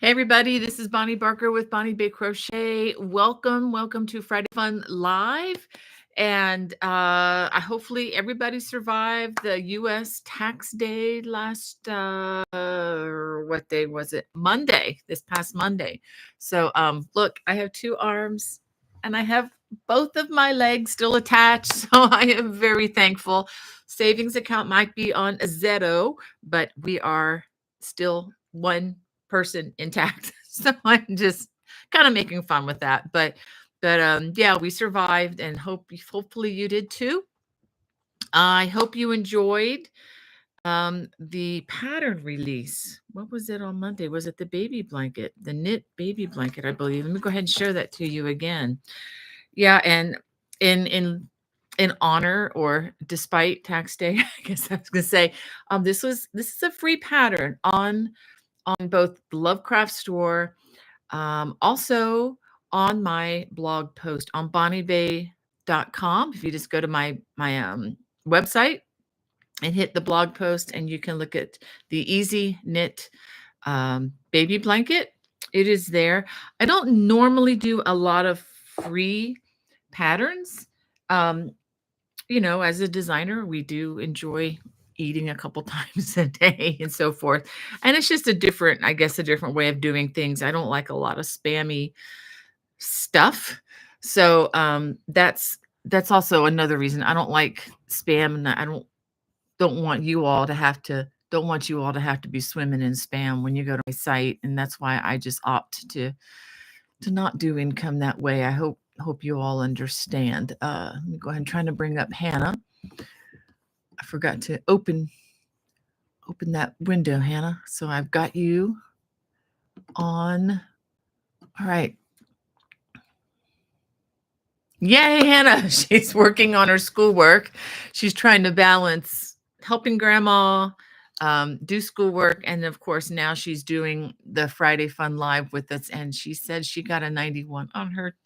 Hey everybody, this is Bonnie Barker with Bonnie Bay Crochet. Welcome to Friday Fun Live. And I hopefully everybody survived the US tax day last what day was it? Monday, this past Monday. So look, I have two arms and I have both of my legs still attached. So I am very thankful. Savings account might be on a Zeto, but we are still one person intact. So I'm just kind of making fun with that. But yeah, we survived and hopefully you did too. I hope you enjoyed the pattern release. What was it on Monday? Was it the baby blanket? The knit baby blanket, I believe. Let me go ahead and share that to you again. Yeah, and in honor or despite tax day, I guess I was gonna say, this is a free pattern on both the Lovecraft store, also on my blog post on bonniebay.com. If you just go to my website and hit the blog post, and you can look at the Easy Knit baby blanket. It is there. I don't normally do a lot of free patterns. Um, as a designer, we do enjoy eating a couple times a day and so forth. And it's just I guess, a different way of doing things. I don't like a lot of spammy stuff. So that's also another reason I don't like spam, and I don't want you all to have to don't want you all to have to be swimming in spam when you go to my site. And that's why I just opt to not do income that way. I hope you all understand. Let me go ahead and try to bring up Hannah. I forgot to open that window, Hannah. So I've got you on. All right. Yay, Hannah. She's working on her schoolwork. She's trying to balance helping grandma do schoolwork. And of course, now she's doing the Friday Fun Live with us. And she said she got a 91 on her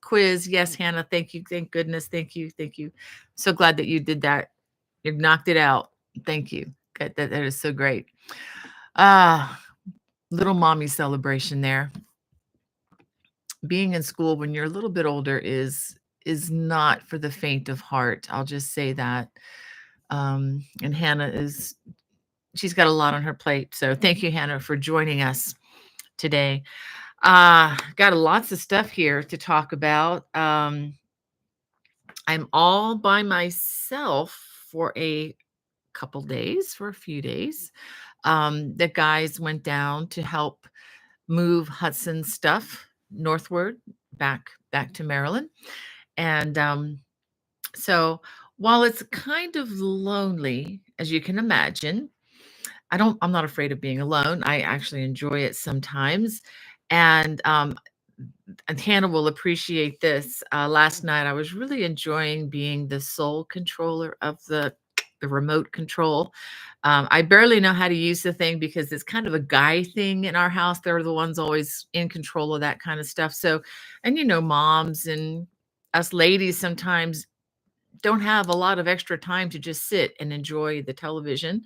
quiz. Yes, Hannah. Thank you. Thank goodness. Thank you. Thank you. So glad that you did that. You knocked it out. Thank you. That is so great. Little mommy celebration there. Being in school when you're a little bit older is not for the faint of heart. I'll just say that. And she's got a lot on her plate. So thank you, Hannah, for joining us today. Got lots of stuff here to talk about. I'm all by myself for a few days. The guys went down to help move Hudson's stuff northward back to Maryland. And so while it's kind of lonely, as you can imagine, I'm not afraid of being alone. I actually enjoy it sometimes. And Hannah will appreciate this. Last night, I was really enjoying being the sole controller of the remote control. I barely know how to use the thing because it's kind of a guy thing in our house. They're the ones always in control of that kind of stuff. So, and moms and us ladies sometimes don't have a lot of extra time to just sit and enjoy the television.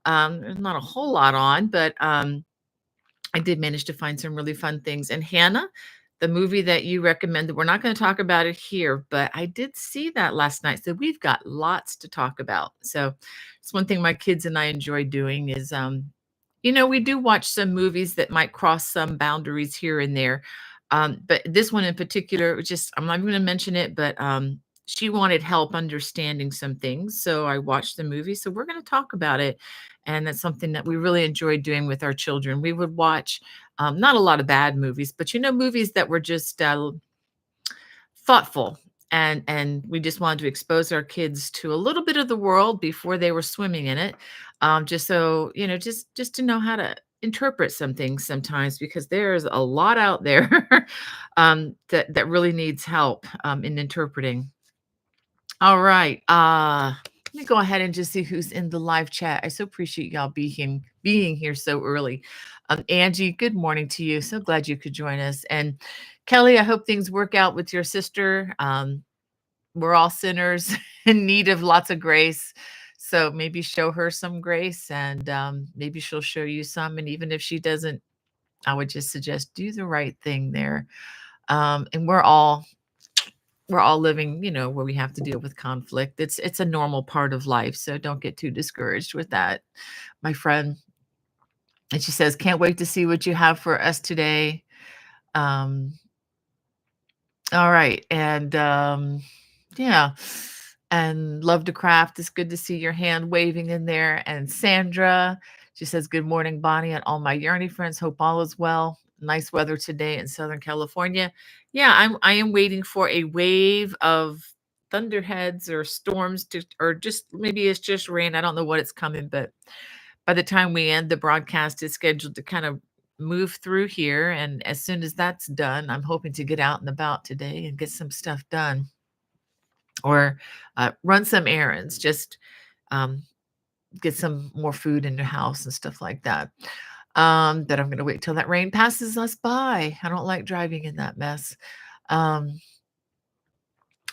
There's not a whole lot on, but I did manage to find some really fun things. And Hannah, the movie that you recommended, we're not going to talk about it here, but I did see that last night. So we've got lots to talk about. So it's one thing my kids and I enjoy doing is, we do watch some movies that might cross some boundaries here and there. But this one in particular, I'm not even going to mention it, but she wanted help understanding some things. So I watched the movie. So we're going to talk about it. And that's something that we really enjoyed doing with our children. We would watch not a lot of bad movies, but movies that were just thoughtful. And we just wanted to expose our kids to a little bit of the world before they were swimming in it. Just so, just to know how to interpret some things sometimes, because there's a lot out there that really needs help in interpreting. All right. Let me go ahead and just see who's in the live chat. I so appreciate y'all being here so early. Angie, good morning to you. So glad you could join us. And Kelly, I hope things work out with your sister. We're all sinners in need of lots of grace. So maybe show her some grace, and maybe she'll show you some. And even if she doesn't I would just suggest do the right thing there. And we're all living, where we have to deal with conflict. It's a normal part of life, so don't get too discouraged with that, my friend. And she says, "Can't wait to see what you have for us today." Um, all right, and yeah, and love to craft. It's good to see your hand waving in there. And Sandra, she says, "Good morning, Bonnie, and all my Yarny friends. Hope all is well. Nice weather today in Southern California." Yeah, I am waiting for a wave of thunderheads or storms to, or just maybe it's just rain. I don't know what it's coming, but by the time we end the broadcast, is scheduled to kind of move through here. And as soon as that's done, I'm hoping to get out and about today and get some stuff done, or run some errands, just um, get some more food in the house and stuff like that. But I'm going to wait till that rain passes us by. I don't like driving in that mess. Um,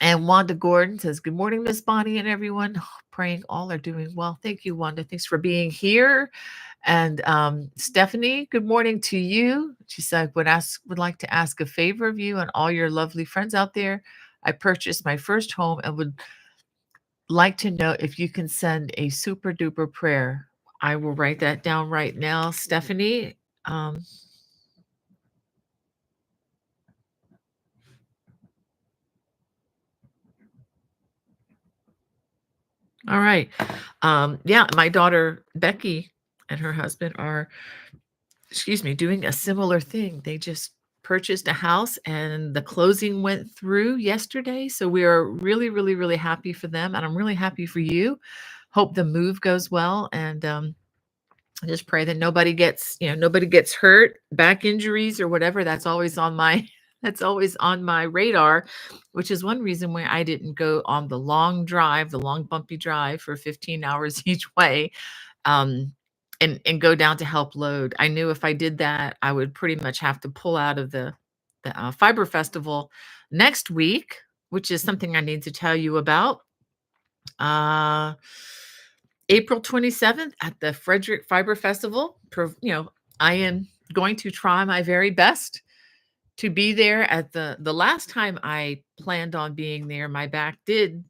and Wanda Gordon says, "Good morning, Miss Bonnie and everyone. Praying all are doing well." Thank you, Wanda. Thanks for being here. And Stephanie, good morning to you. She said, would like to ask a favor of you and all your lovely friends out there. I purchased my first home and would like to know if you can send a super duper prayer. I will write that down right now, Stephanie. Um, all right. Yeah, my daughter Becky and her husband are, excuse me, doing a similar thing. They just purchased a house and the closing went through yesterday. So we are really, really, really happy for them. And I'm really happy for you. Hope the move goes well. And I just pray that nobody gets hurt, back injuries or whatever. That's always on my that's always on my radar, which is one reason why I didn't go on the long drive, the long bumpy drive for 15 hours each way, um, and go down to help load. I knew if I did that, I would pretty much have to pull out of the Fiber Festival next week, which is something I need to tell you about. Uh, April 27th at the Frederick Fiber Festival. I am going to try my very best to be there. At the last time I planned on being there, my back did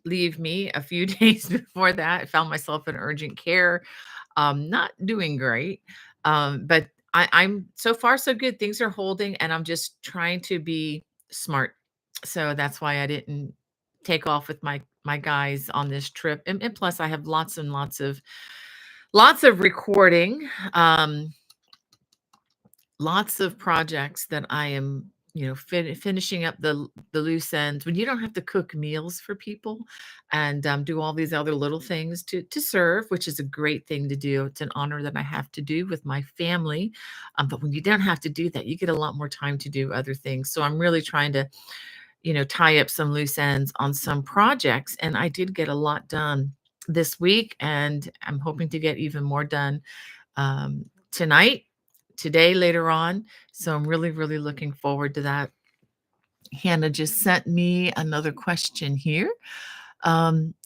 leave me a few days before that. I found myself in urgent care, not doing great. But I'm so far so good. Things are holding, and I'm just trying to be smart. So that's why I didn't take off with my guys on this trip. And plus, I have lots and lots of recording. Lots of projects that I am, finishing up the loose ends. When you don't have to cook meals for people and do all these other little things to serve, which is a great thing to do. It's an honor that I have to do with my family. But when you don't have to do that, you get a lot more time to do other things. So I'm really trying to, tie up some loose ends on some projects, and I did get a lot done this week, and I'm hoping to get even more done tonight, today, later on. So I'm really, really looking forward to that. Hannah just sent me another question here.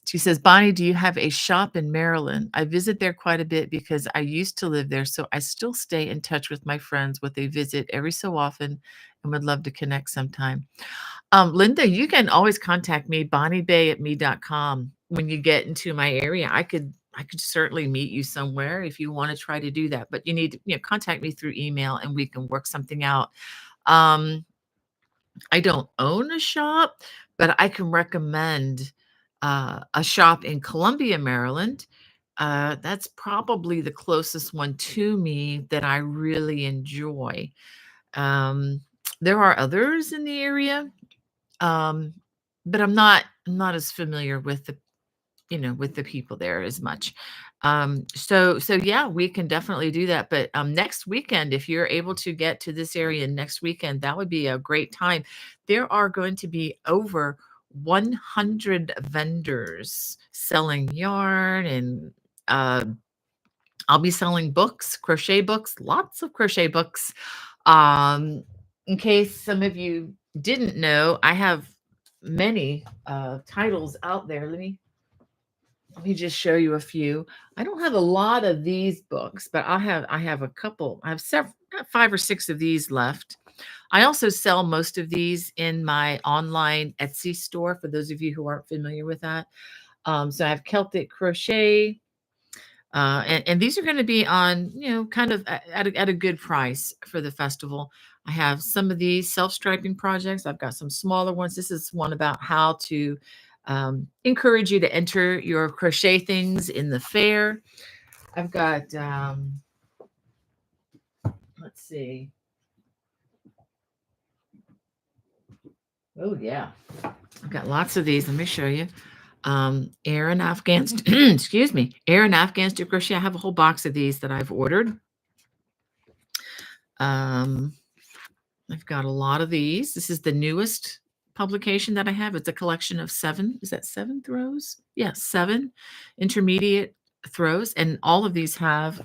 She says, "Bonnie, do you have a shop in Maryland? I visit there quite a bit because I used to live there, so I still stay in touch with my friends with a visit every so often and would love to connect sometime." Linda, you can always contact me, bonniebay@me.com. When you get into my area, I could certainly meet you somewhere if you want to try to do that. But you need to, contact me through email and we can work something out. Um, I don't own a shop, but I can recommend a shop in Columbia, Maryland. That's probably the closest one to me that I really enjoy. Um, there are others in the area, um, but I'm not as familiar with the people there as much. So yeah, we can definitely do that. But next weekend, if you're able to get to this area next weekend, that would be a great time. There are going to be over 100 vendors selling yarn, and uh, I'll be selling books, crochet books, lots of crochet books. In case some of you didn't know, I have many titles out there. Let me Let me just show you a few. I don't have a lot of these books, but I have a couple. I have several, 5 or 6 of these left. I also sell most of these in my online Etsy store for those of you who aren't familiar with that. So I have Celtic Crochet, and these are going to be on, kind of at a good price for the festival. I have some of these self-striping projects. I've got some smaller ones. This is one about how to encourage you to enter your crochet things in the fair. I've got, let's see. Oh, yeah. I've got lots of these. Let me show you. Air and Afghans, excuse me, Air and Afghans to crochet. I have a whole box of these that I've ordered. Um, I've got a lot of these. This is the newest publication that I have. It's a collection of 7. Is that 7 throws? Yes, 7 intermediate throws. And all of these have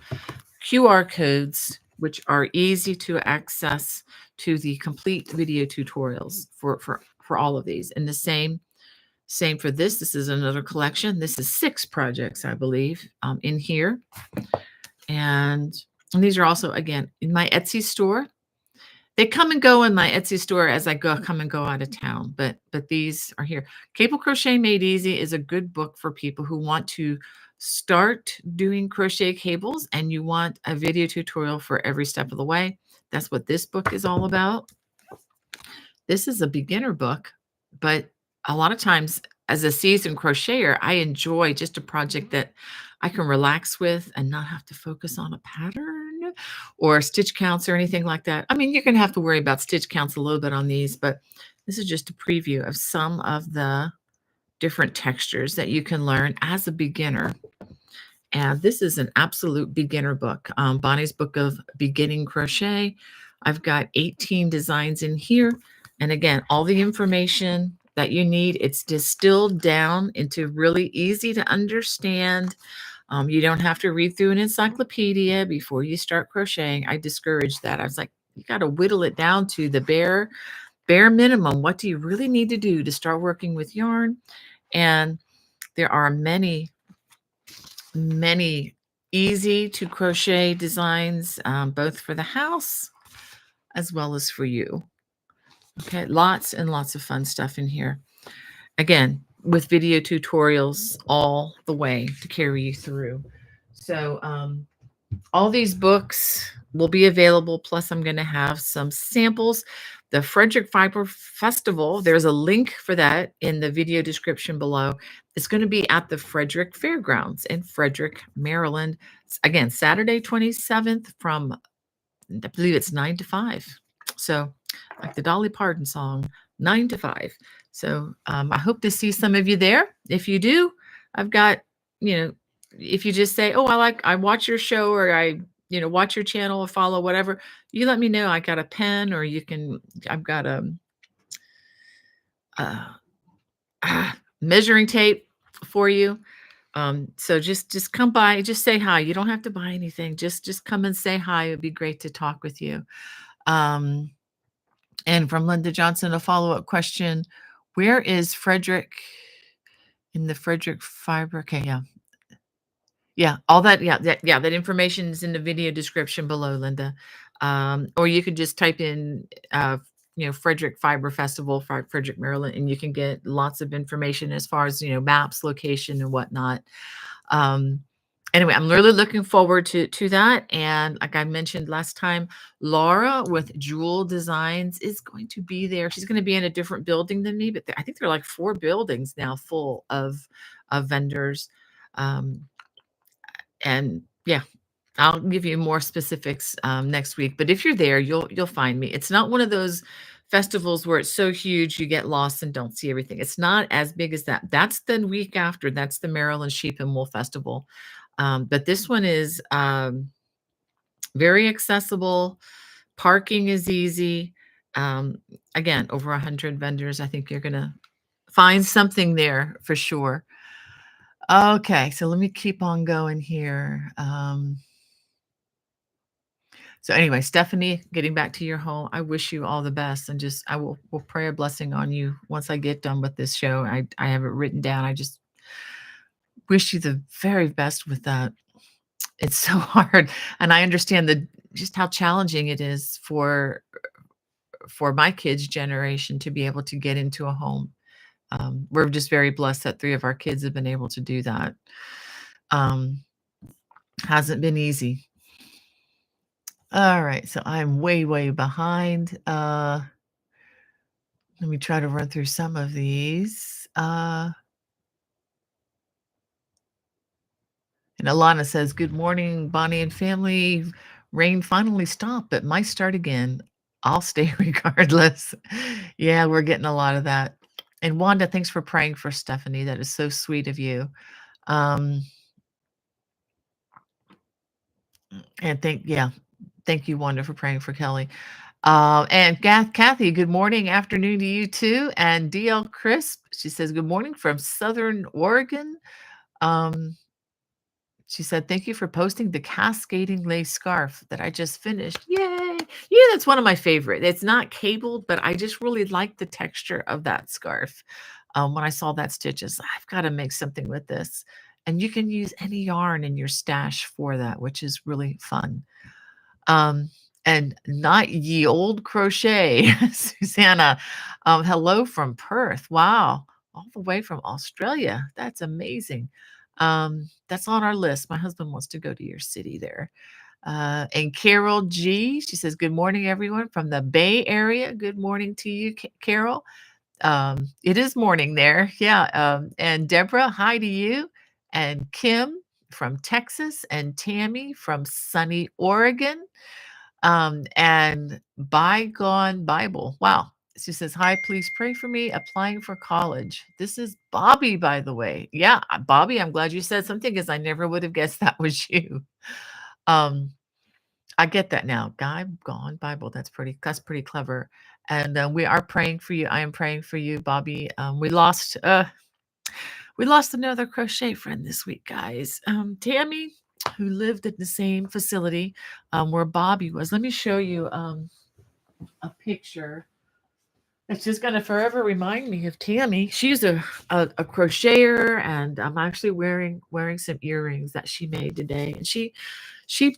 QR codes, which are easy to access to the complete video tutorials for all of these. And the same for this. This is another collection. This is 6 projects, I believe, in here. And these are also, again, in my Etsy store. They come and go in my Etsy store as I come and go out of town, but these are here. Cable Crochet Made Easy is a good book for people who want to start doing crochet cables and you want a video tutorial for every step of the way. That's what this book is all about. This is a beginner book, but a lot of times as a seasoned crocheter, I enjoy just a project that I can relax with and not have to focus on a pattern or stitch counts or anything like that. I mean, you're going to have to worry about stitch counts a little bit on these, but this is just a preview of some of the different textures that you can learn as a beginner. And this is an absolute beginner book, Bonnie's Book of Beginning Crochet. I've got 18 designs in here. And again, all the information that you need, it's distilled down into really easy to understand. You don't have to read through an encyclopedia before you start crocheting. I discourage that. I was like, you got to whittle it down to the bare minimum. What do you really need to do to start working with yarn? And there are many easy to crochet designs, both for the house as well as for you. Okay, lots and lots of fun stuff in here. Again, with video tutorials all the way to carry you through. So all these books will be available. Plus, I'm going to have some samples. The Frederick Fiber Festival, there's a link for that in the video description below. It's going to be at the Frederick Fairgrounds in Frederick, Maryland. Again, Saturday 27th from, I believe it's 9 to 5. So like the Dolly Parton song, 9 to 5. So I hope to see some of you there. If you do, I've got, if you just say, oh, I watch your show, or I, watch your channel or follow whatever, you let me know. I got a pen, or I've got a measuring tape for you. So just come by, just say hi. You don't have to buy anything. Just come and say hi. It'd be great to talk with you. And from Linda Johnson, a follow-up question. Where is Frederick in the Frederick Fiber? Okay, yeah. Yeah, all that, that information is in the video description below, Linda. Or you could just type in, Frederick Fiber Festival, Frederick, Maryland, and you can get lots of information as far as, maps, location, and whatnot. Anyway, I'm really looking forward to that. And like I mentioned last time, Laura with Jewel Designs is going to be there. She's going to be in a different building than me, but I think there are like 4 buildings now full of vendors. And yeah, I'll give you more specifics next week. But if you're there, you'll find me. It's not one of those festivals where it's so huge you get lost and don't see everything. It's not as big as that. That's the week after. That's the Maryland Sheep and Wool Festival. But this one is very accessible. Parking is easy. Again, over 100 vendors. I think you're going to find something there for sure. Okay, so let me keep on going here. So anyway, Stephanie, getting back to your home, I wish you all the best, and I will pray a blessing on you once I get done with this show. I have it written down. I just wish you the very best with that. It's so hard, and I understand the just how challenging it is for my kids' generation to be able to get into a home. We're just very blessed that 3 of our kids have been able to do that. Um, hasn't been easy. Alright, so I'm way, way behind. Let me try to run through some of these. And Alana says, "Good morning, Bonnie and family. Rain finally stopped, but might start again. I'll stay regardless." Yeah, we're getting a lot of that. And Wanda, thanks for praying for Stephanie. That is so sweet of you. Um, and thank you, Wanda, for praying for Kelly. And Kathy, good morning, afternoon to you too. And DL Crisp, she says, "Good morning from Southern Oregon." Um, She said, "Thank you for posting the cascading lace scarf that I just finished." Yay! Yeah, that's one of my favorite. It's not cabled, but I just really like the texture of that scarf. When I saw that stitches, I've got to make something with this. And you can use any yarn in your stash for that, which is really fun. Um, and not ye old crochet, Susanna. Hello from Perth. Wow, all the way from Australia. That's amazing. That's on our list. My husband wants to go to your city there. And Carol G, she says, "Good morning, everyone from the Bay Area." Good morning to you, Carol. It is morning there. Yeah. And Deborah, hi to you. And Kim from Texas, and Tammy from sunny Oregon. And Bygone Bible. Wow. She says, "Hi, please pray for me applying for college." This is Bobby, by the way. Yeah, Bobby, I'm glad you said something because I never would have guessed that was you. Um, I get that now. Guy gone Bible. That's pretty clever. And we are praying for you. I am praying for you, Bobby. We lost another crochet friend this week, guys. Tammy, who lived at the same facility where Bobby was. Let me show you a picture. It's just gonna forever remind me of Tammy. She's a crocheter, and I'm actually wearing some earrings that she made today. And she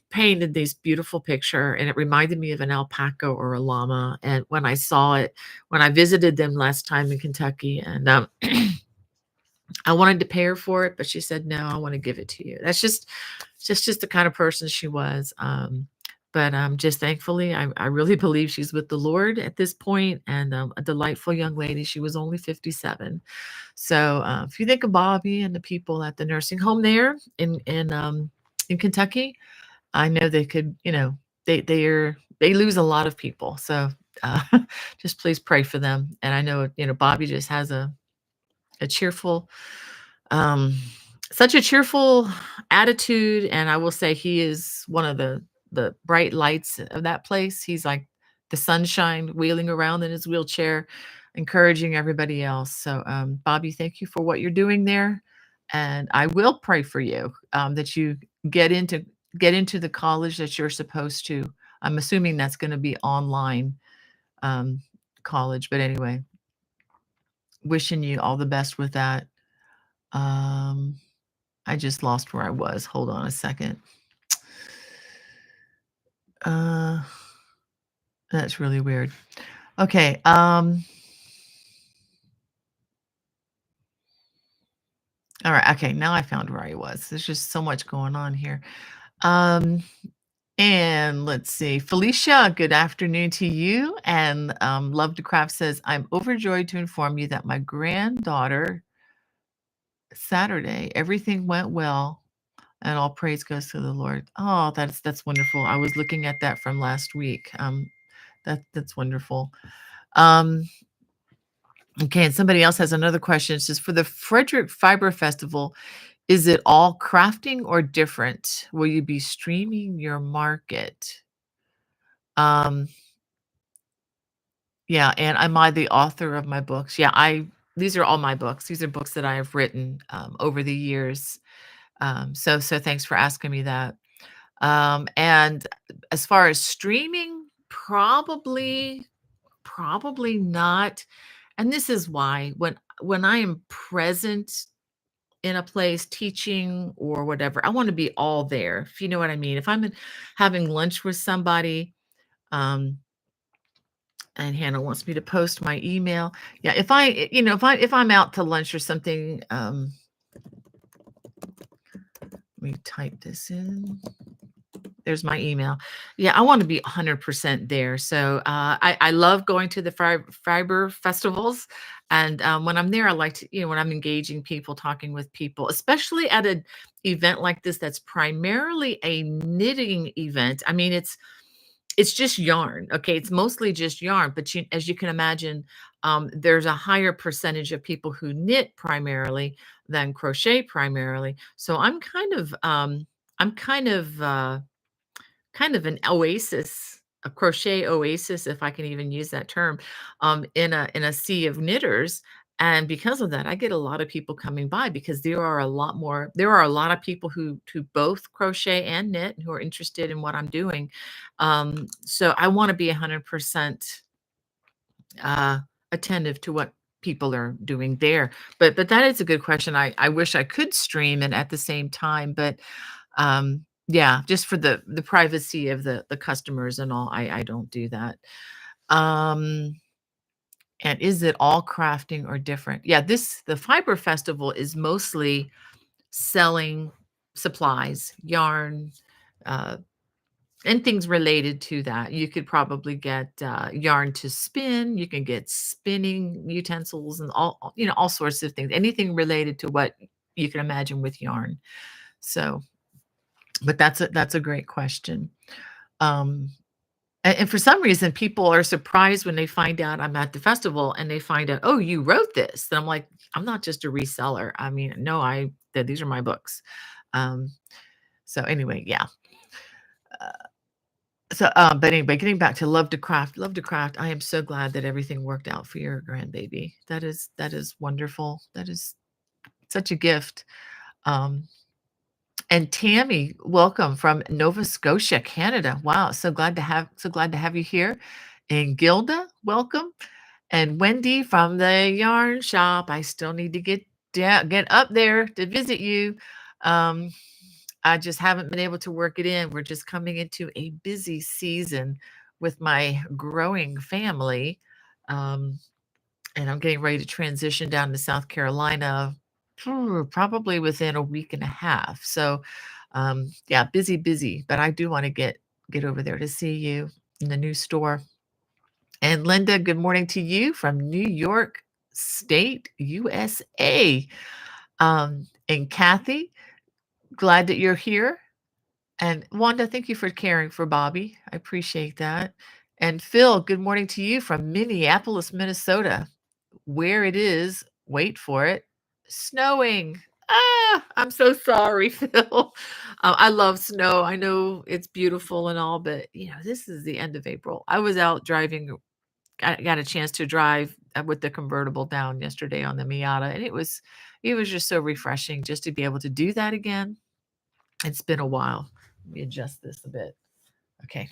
painted this beautiful picture, and it reminded me of an alpaca or a llama. And when I saw it, when I visited them last time in Kentucky, and I wanted to pay her for it, but she said, "No, I want to give it to you." That's just the kind of person she was. But just thankfully, I really believe she's with the Lord at this point, and a delightful young lady. She was only 57. So if you think of Bobby and the people at the nursing home there in Kentucky, I know they could, they lose a lot of people. So uh, just please pray for them. And I know Bobby just has a cheerful um, such a cheerful attitude, and I will say he is one of the bright lights of that place. He's like the sunshine wheeling around in his wheelchair, encouraging everybody else. So, Bobby, thank you for what you're doing there, and I will pray for you that you get into get into the college that you're supposed to. I'm assuming that's going to be online um, college, but anyway, wishing you all the best with that. Um, I just lost where I was. Hold on a second. Uh, that's really weird. Okay. All right. Okay. Now I found where I was. There's just so much going on here. Um, and let's see. Felicia, good afternoon to you. And Love to Craft says, "I'm overjoyed to inform you that my granddaughter Saturday, everything went well and all praise goes to the Lord." Oh, that's wonderful. I was looking at that from last week. That's wonderful. Um, okay, and somebody else has another question. It says, "For the Frederick Fiber Festival, is it all crafting or different? Will you be streaming your market?" Um, yeah, and am I the author of my books? Yeah, these are all my books. These are books that I have written over the years. So thanks for asking me that. And as far as streaming, probably not. And this is why when I am present in a place teaching or whatever. I want to be all there, if you know what I mean. If having lunch with somebody, um, and Hannah wants me to post my email. Yeah, if I'm out to lunch or something, let me type this in. There's my email. Yeah, I want to be 100% there. So I love going to the fiber festivals. And when I'm there, I like to, when I'm engaging people, talking with people, especially at an event like this that's primarily a knitting event. I mean, it's just yarn. Okay, it's mostly just yarn, but as you can imagine, there's a higher percentage of people who knit primarily than crochet primarily. So I'm kind of an oasis, a crochet oasis, if I can even use that term, in a sea of knitters. And because of that, I get a lot of people coming by because there are a lot of people who both crochet and knit who are interested in what I'm doing. So I want to be 100% uh, attentive to what people are doing there. But that is a good question. I wish I could stream and at the same time, but yeah, just for the privacy of the customers and all, I don't do that. Um, and is it all crafting or different? Yeah, the Fiber Festival is mostly selling supplies, yarn, uh, and things related to that. You could probably get yarn to spin. You can get spinning utensils and all sorts of things. Anything related to what you can imagine with yarn. So, but that's a great question. Um, and for some reason, people are surprised when they find out I'm at the festival and they find out, oh, you wrote this. And I'm like, I'm not just a reseller. I mean, no, these are my books. Um, so anyway, yeah. But anyway, getting back to love to craft. I am so glad that everything worked out for your grandbaby. That is wonderful. That is such a gift. Um, and Tammy, welcome from Nova Scotia, Canada. Wow, so glad to have you here. And Gilda, welcome. And Wendy from the yarn shop. I still need to get up there to visit you. Um, I just haven't been able to work it in. We're just coming into a busy season with my growing family. Um, and I'm getting ready to transition down to South Carolina probably within a week and a half. So, yeah, busy, but I do want to get over there to see you in the new store. And Linda, good morning to you from New York State, USA. And Kathy, glad that you're here. And Wanda, thank you for caring for Bobby. I appreciate that. And Phil, good morning to you from Minneapolis, Minnesota, where it is, wait for it, snowing. Ah, I'm so sorry, Phil. I love snow. I know it's beautiful and all, but this is the end of April. I was out driving, got a chance to drive with the convertible down yesterday on the Miata, and it was just so refreshing just to be able to do that again. It's been a while. Let me adjust this a bit. Okay.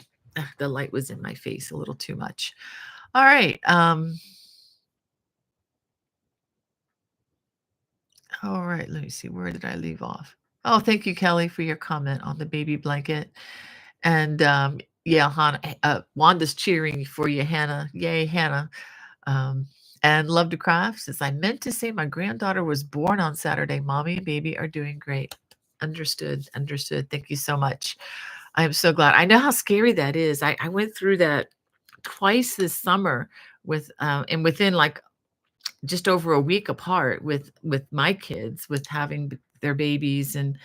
The light was in my face a little too much. All right. All right. Let me see. Where did I leave off? Oh, thank you, Kelly, for your comment on the baby blanket. And yeah, Hannah, Wanda's cheering for you, Hannah. Yay, Hannah. Um, and Love to Craft says, I meant to say my granddaughter was born on Saturday. Mommy and baby are doing great. Understood. Understood. Thank you so much. I am so glad. I know how scary that is. I went through that twice this summer and within like just over a week apart with my kids, with having their babies. And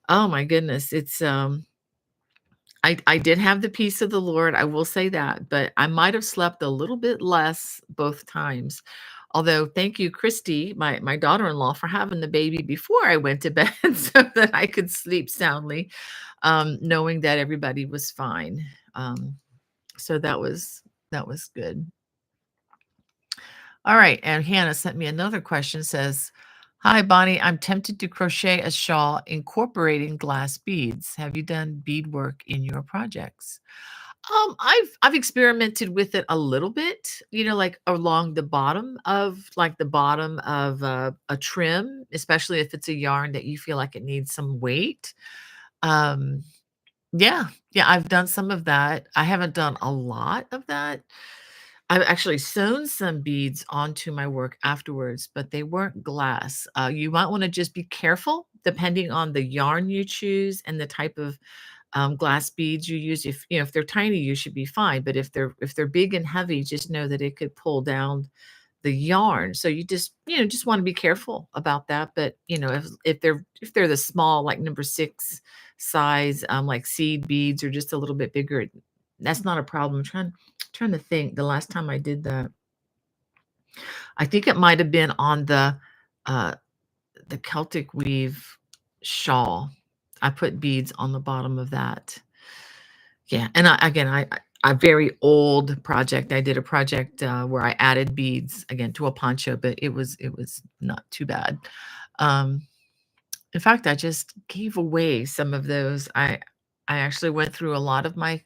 oh my goodness, I did have the peace of the Lord, I will say that, but I might have slept a little bit less both times. Although, thank you, Christy, my daughter-in-law, for having the baby before I went to bed so that I could sleep soundly, knowing that everybody was fine. So that was good. All right, and Hannah sent me another question, says, "Hi, Bonnie, I'm tempted to crochet a shawl incorporating glass beads. Have you done beadwork in your projects?" I've experimented with it a little bit, like along the bottom of a trim, especially if it's a yarn that you feel like it needs some weight. Um, yeah, yeah, I've done some of that. I haven't done a lot of that. I've actually sewn some beads onto my work afterwards, but they weren't glass. You might want to just be careful depending on the yarn you choose and the type of glass beads you use. If they're tiny, you should be fine. But if they're big and heavy, just know that it could pull down the yarn. So you just want to be careful about that. But if they're the small, like number 6 size, like seed beads, or just a little bit bigger, that's not a problem. Trying to think the last time I did that. I think it might have been on uh the Celtic weave shawl. I put beads on the bottom of that. Yeah, and a very old project. I did a project where I added beads again to a poncho, but it was not too bad. Um, in fact, I just gave away some of those. I actually went through a lot of my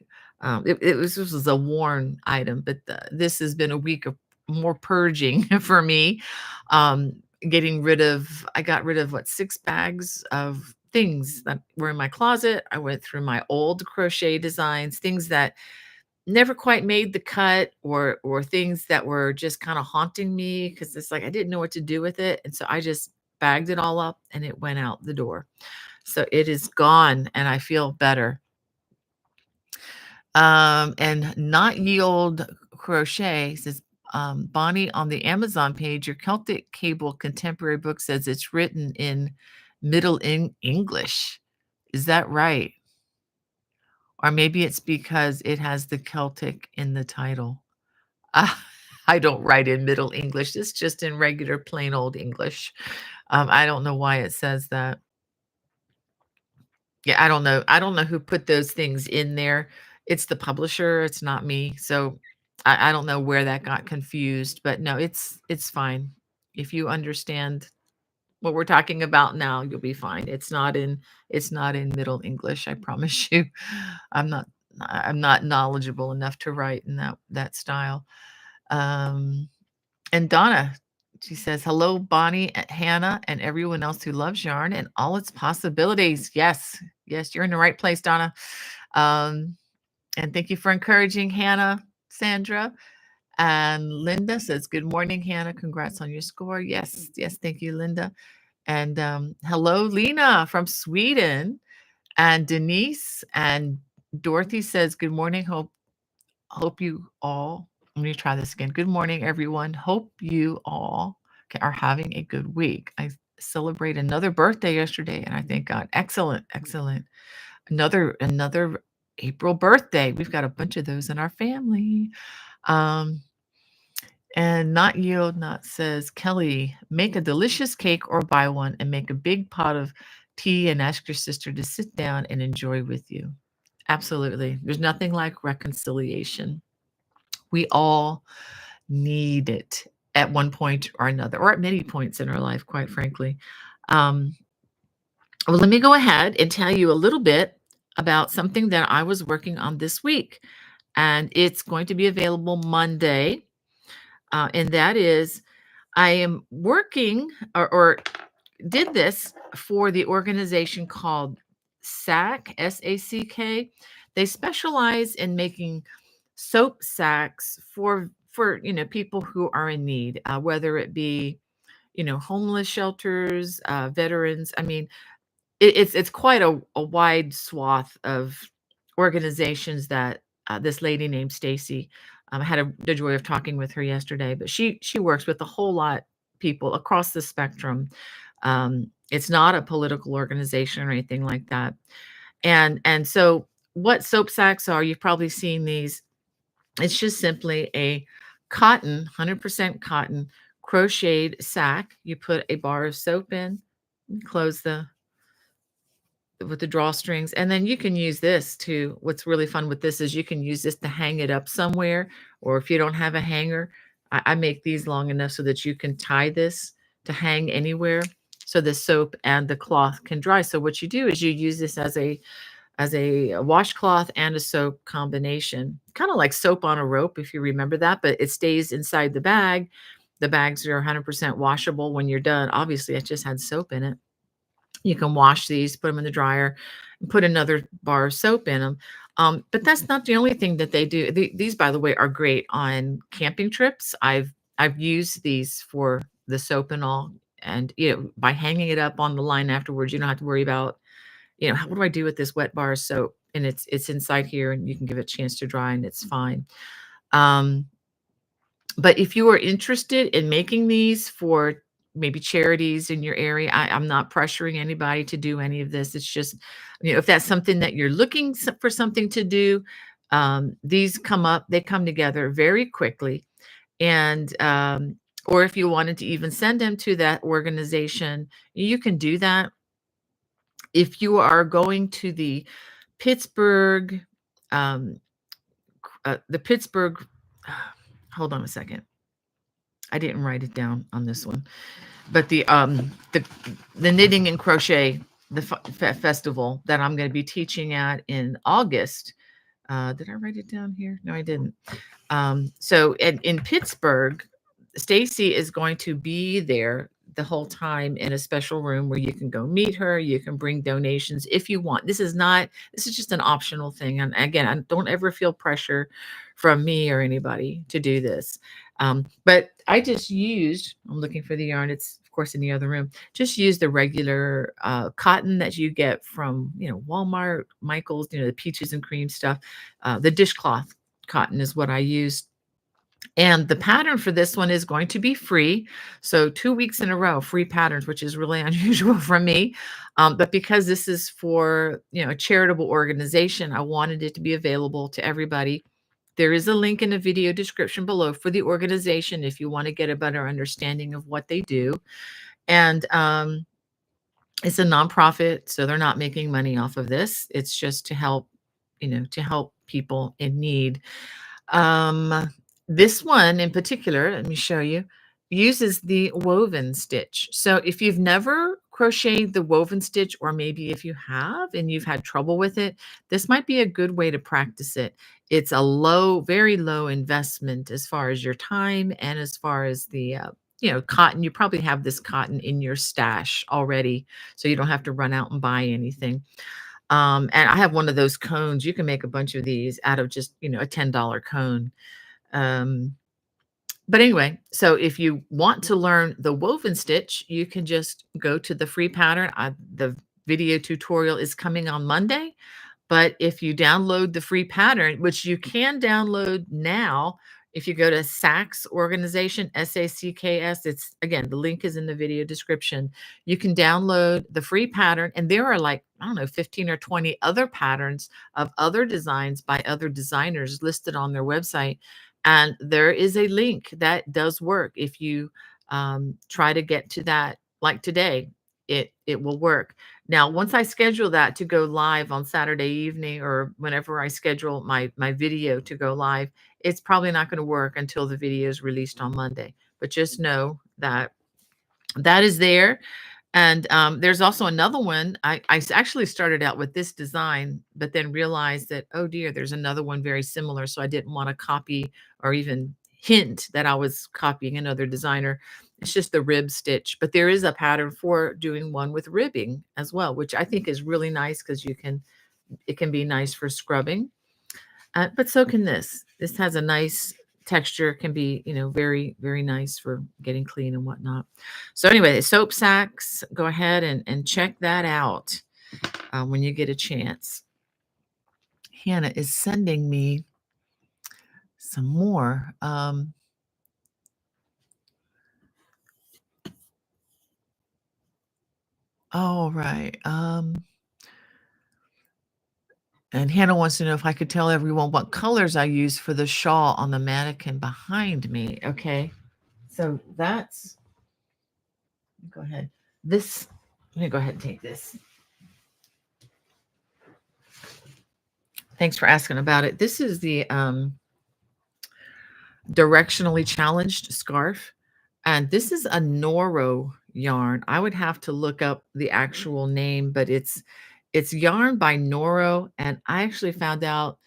this was a worn item, but this has been a week of more purging for me. Um, I got rid of what 6 bags of things that were in my closet. I went through my old crochet designs, things that never quite made the cut, or things that were just kind of haunting me because it's like I didn't know what to do with it. And so I just bagged it all up and it went out the door. So it is gone and I feel better. And Not Yield Crochet says, Bonnie, on the Amazon page, your Celtic Cable contemporary book says it's written in English. Is that right? Or maybe it's because it has the Celtic in the title. Ah, I don't write in Middle English. It's just in regular plain old English. I don't know why it says that. Yeah, I don't know. I don't know who put those things in there. It's the publisher, it's not me. So I don't know where that got confused, but no, it's fine. If you understand what we're talking about now, you'll be fine. It's not in Middle English, I promise you. I'm not I'm not knowledgeable enough to write in that style. Um and Donna, she says, "Hello, Bonnie, Hannah, and everyone else who loves yarn and all its possibilities." Yes, yes, you're in the right place, Donna. Um, and thank you for encouraging Hannah, Sandra. And Linda says, "Good morning, Hannah. Congrats on your score." Yes, yes, thank you, Linda. And hello, Lena from Sweden. And Denise and Dorothy says, "Good morning. Hope you all," let me try this again. "Good morning, everyone. Hope you all are having a good week. I celebrate another birthday yesterday, and I thank God." Excellent, excellent. Another April birthday. We've got a bunch of those in our family. Um, and Not Yield Not says, "Kelly, make a delicious cake or buy one and make a big pot of tea and ask your sister to sit down and enjoy with you." Absolutely. There's nothing like reconciliation. We all need it at one point or another, or at many points in our life, quite frankly. Um, well, let me go ahead and tell you a little bit about something that I was working on this week, and it's going to be available Monday. And that is, I am working or did this for the organization called SACK, SACK. They specialize in making soap sacks for people who are in need, whether it be homeless shelters, veterans. I mean, it's quite a wide swath of organizations that this lady named Stacy. I had the joy of talking with her yesterday, but she works with a whole lot people across the spectrum. It's not a political organization or anything like that. And so what soap sacks are, you've probably seen these. It's just simply a 100% cotton crocheted sack. You put a bar of soap in, close the with the drawstrings, and then you can use this to what's really fun with this is you can use this to hang it up somewhere, or if you don't have a hanger, I make these long enough so that you can tie this to hang anywhere, so the soap and the cloth can dry. So what you do is you use this as as a washcloth and a soap combination, kind of like soap on a rope, if you remember that, but it stays inside the bag. The bags are 100% washable when you're done. Obviously, it just had soap in it. You can wash these, put them in the dryer, and put another bar of soap in them. But that's not the only thing that they do. These, by the way, are great on camping trips. I've used these for the soap and all, and by hanging it up on the line afterwards, you don't have to worry about, what do I do with this wet bar of soap? And it's inside here, and you can give it a chance to dry, and it's fine. Um, but if you are interested in making these for maybe charities in your area, I'm not pressuring anybody to do any of this. It's just, if that's something that you're looking for something to do, these they come together very quickly. And, or if you wanted to even send them to that organization, you can do that. If you are going to Pittsburgh, um, the Pittsburgh, hold on a second. I didn't write it down on this one, but the knitting and crochet, the festival that I'm going to be teaching at in August. Did I write it down here? No, I didn't. So in Pittsburgh, Stacy is going to be there the whole time in a special room where you can go meet her. You can bring donations if you want. This is just an optional thing. And again, I don't ever feel pressure from me or anybody to do this. But I just I'm looking for the yarn. It's of course in the other room. Just use the regular cotton that you get from, Walmart, Michael's, the peaches and cream stuff. The dishcloth cotton is what I use. And the pattern for this one is going to be free. So 2 weeks in a row, free patterns, which is really unusual for me. But because this is for, a charitable organization, I wanted it to be available to everybody. There is a link in the video description below for the organization if you want to get a better understanding of what they do. And it's a nonprofit, so they're not making money off of this. It's just to help, to help people in need. This one in particular, let me show you, uses the woven stitch. So if you've never crocheted the woven stitch, or maybe if you have and you've had trouble with it, this might be a good way to practice it. It's a very low investment as far as your time and as far as the cotton. You probably have this cotton in your stash already, so you don't have to run out and buy anything. And I have one of those cones. You can make a bunch of these out of just, a $10 cone. But anyway, so if you want to learn the woven stitch, you can just go to the free pattern. The video tutorial is coming on Monday. But if you download the free pattern, which you can download now, if you go to SACS organization, SACKS, again, the link is in the video description. You can download the free pattern, and there are like, I don't know, 15 or 20 other patterns of other designs by other designers listed on their website. And there is a link that does work. If you try to get to that, like today, it will work. Now, once I schedule that to go live on Saturday evening, or whenever I schedule my video to go live, it's probably not going to work until the video is released on Monday. But just know that that is there. And there's also another one. I actually started out with this design, but then realized that, oh dear, there's another one very similar. So I didn't want to copy or even hint that I was copying another designer. It's just the rib stitch. But there is a pattern for doing one with ribbing as well, which I think is really nice because it can be nice for scrubbing. But so can this. This has a nice texture, can be, very, very nice for getting clean and whatnot. So anyway, soap sacks, go ahead and check that out when you get a chance. Hannah is sending me some more. All right. And Hannah wants to know if I could tell everyone what colors I use for the shawl on the mannequin behind me. Okay. So go ahead. Let me go ahead and take this. Thanks for asking about it. This is the directionally challenged scarf. And this is a Noro yarn. I would have to look up the actual name, but it's It's yarn by Noro, and I actually found out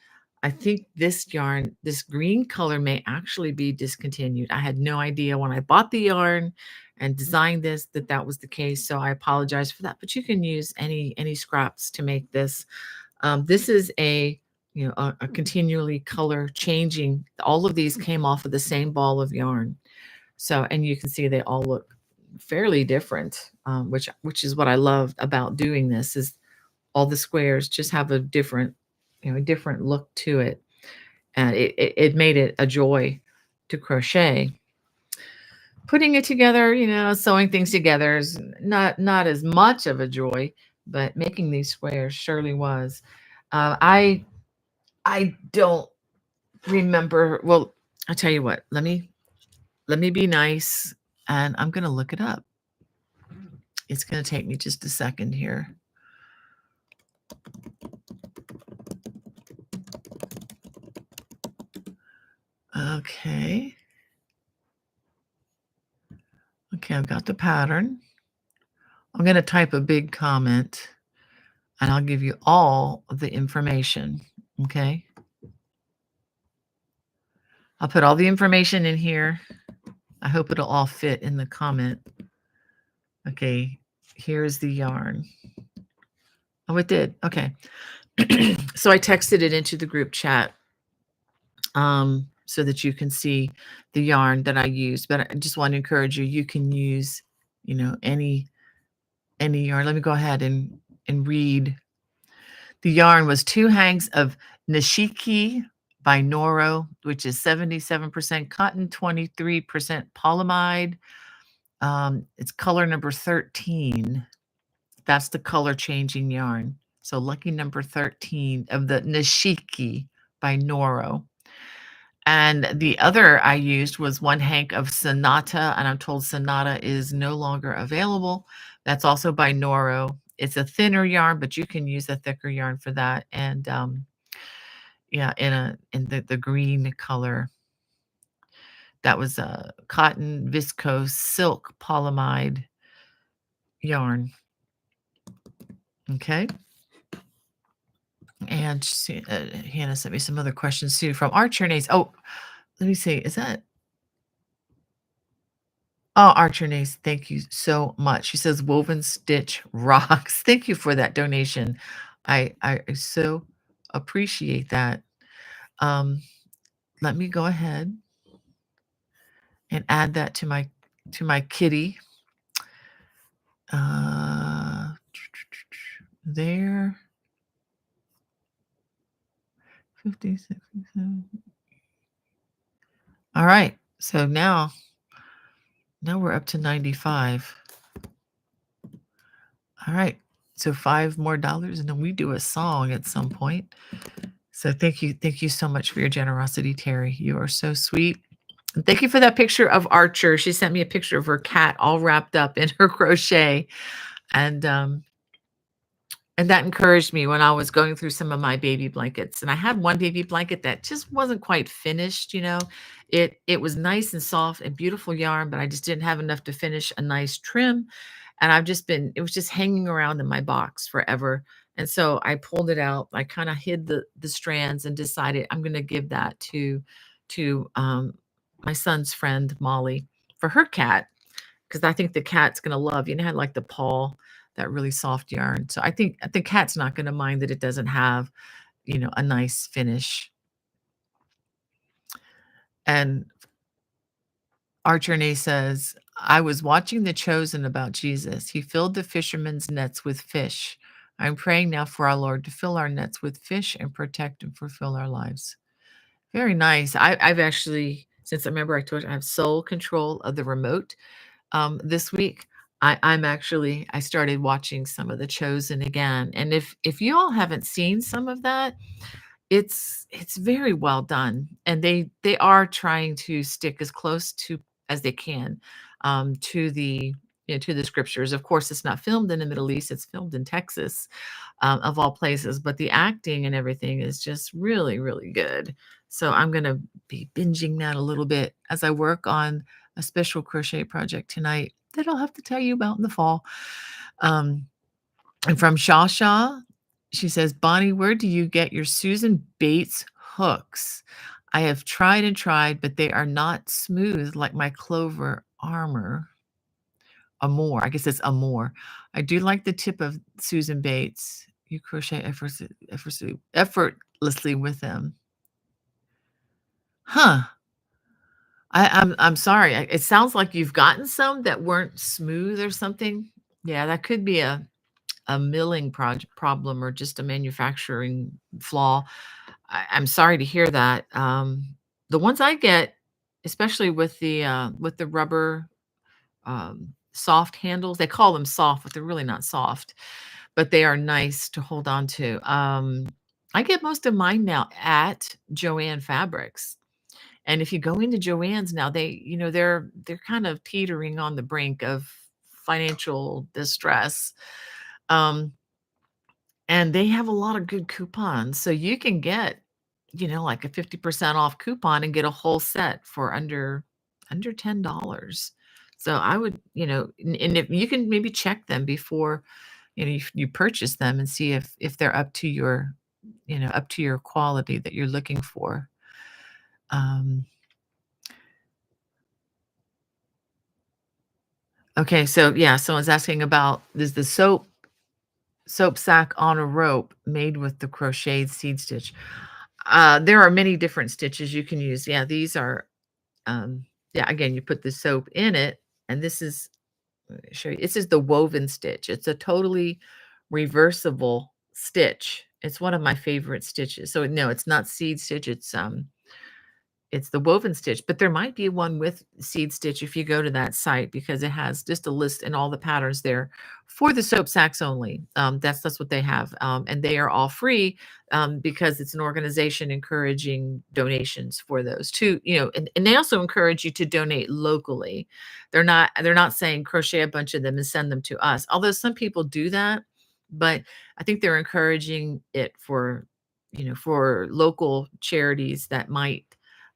I think this yarn, this green color may actually be discontinued. I had no idea when I bought the yarn and designed this that that was the case, so I apologize for that, but you can use any scraps to make this. This is a, a continually color changing. All of these came off of the same ball of yarn. So, and you can see they all look fairly different, which is what I love about doing this is all the squares just have a different, a different look to it. And it made it a joy to crochet. Putting it together, sewing things together is not as much of a joy, but making these squares surely was. I don't remember. Well, I'll tell you what. Let me be nice, and I'm gonna look it up. It's gonna take me just a second here. Okay. Okay, I've got the pattern. I'm gonna type a big comment, and I'll give you all of the information. Okay. I'll put all the information in here. I hope it'll all fit in the comment. Okay, here's the yarn. Oh, it did. Okay. So I texted it into the group chat so that you can see the yarn that I use. But I just want to encourage you, you can use, any yarn. Let me go ahead and read. The yarn was 2 hanks of Nishiki by Noro, which is 77% cotton, 23% polyamide. It's color number 13. That's the color changing yarn. So lucky number 13 of the Nishiki by Noro. And the other I used was 1 hank of Sonata, and I'm told Sonata is no longer available. That's also by Noro. It's a thinner yarn, but you can use a thicker yarn for that. And yeah, in the green color. That was a cotton viscose silk polyamide yarn. Okay. And Hannah sent me some other questions too from Archer Nace. Oh, let me see. Is that? Oh, Archer Nace, thank you so much. She says woven stitch rocks. Thank you for that donation. I so appreciate that. Let me go ahead and add that to my kitty. There. 50, 67. All right. So now we're up to 95. All right. So $5 more, and then we do a song at some point. So thank you so much for your generosity, Terry. You are so sweet. And thank you for that picture of Archer. She sent me a picture of her cat all wrapped up in her crochet. And that encouraged me when I was going through some of my baby blankets. And I had one baby blanket that just wasn't quite finished, It was nice and soft and beautiful yarn, but I just didn't have enough to finish a nice trim. And it was just hanging around in my box forever. And so I pulled it out. I kind of hid the strands and decided I'm going to give that to my son's friend Molly for her cat, because I think the cat's going to love, had like the paw, that really soft yarn. So I think the cat's not going to mind that it doesn't have, a nice finish. And Archer says, I was watching The Chosen about Jesus. He filled the fishermen's nets with fish. I'm praying now for our Lord to fill our nets with fish and protect and fulfill our lives. Very nice. I've actually, since I remember I told you, I have sole control of the remote. This week, I started watching some of The Chosen again. And if you all haven't seen some of that, it's very well done. And they are trying to stick as close to as they can to the to the scriptures. Of course, it's not filmed in the Middle East, it's filmed in Texas, of all places, but the acting and everything is just really, really good. So I'm gonna be binging that a little bit as I work on a special crochet project tonight that I'll have to tell you about in the fall. And from Shasha, She says, "Bonnie, where do you get your Susan Bates hooks? I have tried and tried, but they are not smooth like my clover armor." Amore, I guess it's Amore. I do like the tip of Susan Bates. You crochet effortlessly with them. Huh. I'm sorry. It sounds like you've gotten some that weren't smooth or something. Yeah, that could be a milling problem or just a manufacturing flaw. I'm sorry to hear that. The ones I get, especially with the rubber soft handles, they call them soft, but they're really not soft, but they are nice to hold on to. I get most of mine now at Joann Fabrics. And if you go into Joann's now, they're kind of teetering on the brink of financial distress. Um, and they have a lot of good coupons. So you can get, like a 50% off coupon and get a whole set for under $10. So I would, and if you can maybe check them before, you purchase them and see if they're up to your quality that you're looking for. Um, okay, so yeah, someone's asking about, is the soap sack on a rope made with the crocheted seed stitch? There are many different stitches you can use. Yeah, these are, yeah, again, you put the soap in it, and let me show you. This is the woven stitch. It's a totally reversible stitch. It's one of my favorite stitches. So no, it's not seed stitch. It's the woven stitch, but there might be one with seed stitch if you go to that site because it has just a list and all the patterns there for the soap sacks only. That's what they have, and they are all free because it's an organization encouraging donations for those too. And they also encourage you to donate locally. They're not saying crochet a bunch of them and send them to us, although some people do that. But I think they're encouraging it for local charities that might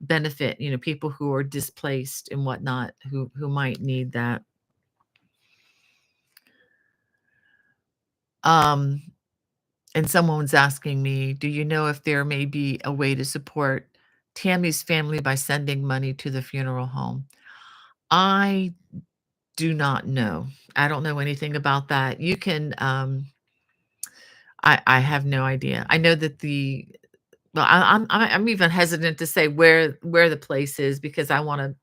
benefit, people who are displaced and whatnot, who might need that. Um, and someone's asking me, do you know if there may be a way to support Tammy's family by sending money to the funeral home? I do not know. I don't know anything about that. You can I have no idea. I know that the well, I'm even hesitant to say where the place is because I want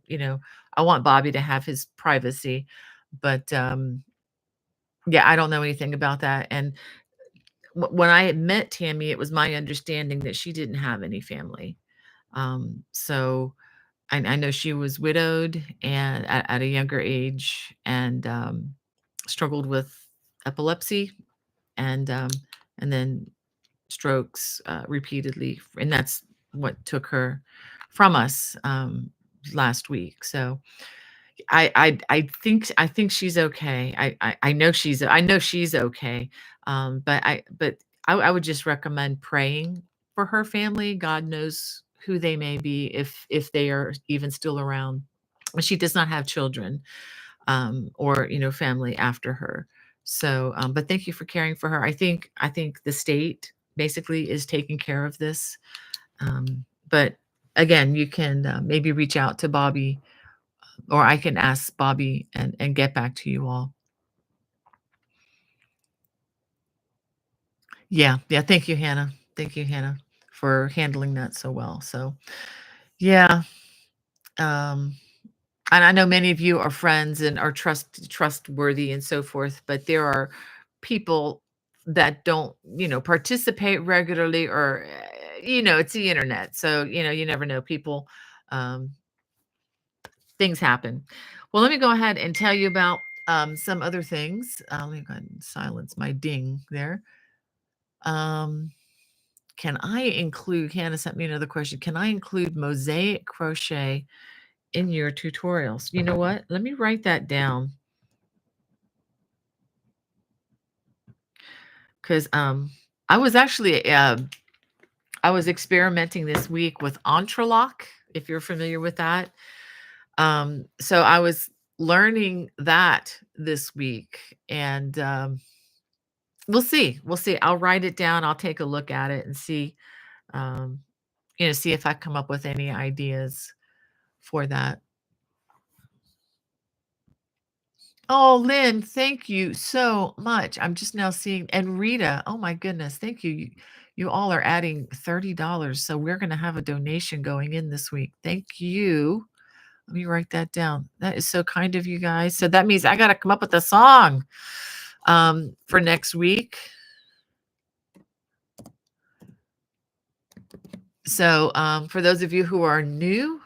Bobby to have his privacy, but, yeah, I don't know anything about that, and when I had met Tammy, it was my understanding that she didn't have any family, so I know she was widowed and at a younger age and, struggled with epilepsy and, um, and then strokes, repeatedly, and that's what took her from us, last week. So I think she's okay. I know she's okay. But I would just recommend praying for her family. God knows who they may be if they are even still around. She does not have children, or family after her. So, but thank you for caring for her. I think the state basically is taking care of this. But again, you can maybe reach out to Bobby, or I can ask Bobby and get back to you all. Yeah, yeah. Thank you, Hannah. Thank you, Hannah, for handling that so well. So yeah. Um, And I know many of you are friends and are trustworthy and so forth, but there are people that don't, participate regularly or, it's the internet. So, you never know people, um, things happen. Well, let me go ahead and tell you about some other things. Let me go ahead and silence my ding there. Um, can I include, Hannah sent me another question. Can I include mosaic crochet in your tutorials? You know what? Let me write that down. Because I was actually I was experimenting this week with Entrelock, if you're familiar with that. So I was learning that this week, and We'll see. We'll see. I'll write it down. I'll take a look at it and see, um, see if I come up with any ideas for that. Oh, Lynn, thank you so much. I'm just now seeing, and Rita, oh my goodness, thank you. You all are adding $30. So we're going to have a donation going in this week. Thank you. Let me write that down. That is so kind of you guys. So that means I got to come up with a song for next week. So for those of you who are new,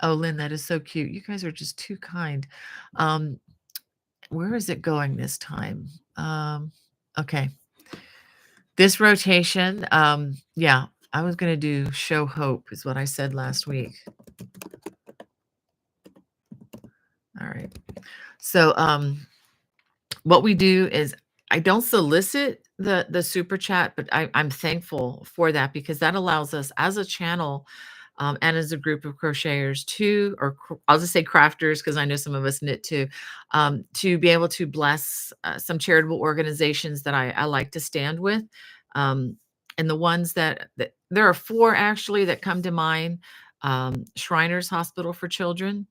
oh, Lynn, that is so cute. You guys are just too kind. Um, where is it going this time? Okay. This rotation, yeah, I was going to do Show Hope, is what I said last week. All right. So, what we do is I don't solicit the super chat, but I'm thankful for that because that allows us as a channel and as a group of crocheters I'll just say crafters because I know some of us knit too, to be able to bless some charitable organizations that I like to stand with. Um, and the ones that there are four actually that come to mind: Shriners Hospital for Children,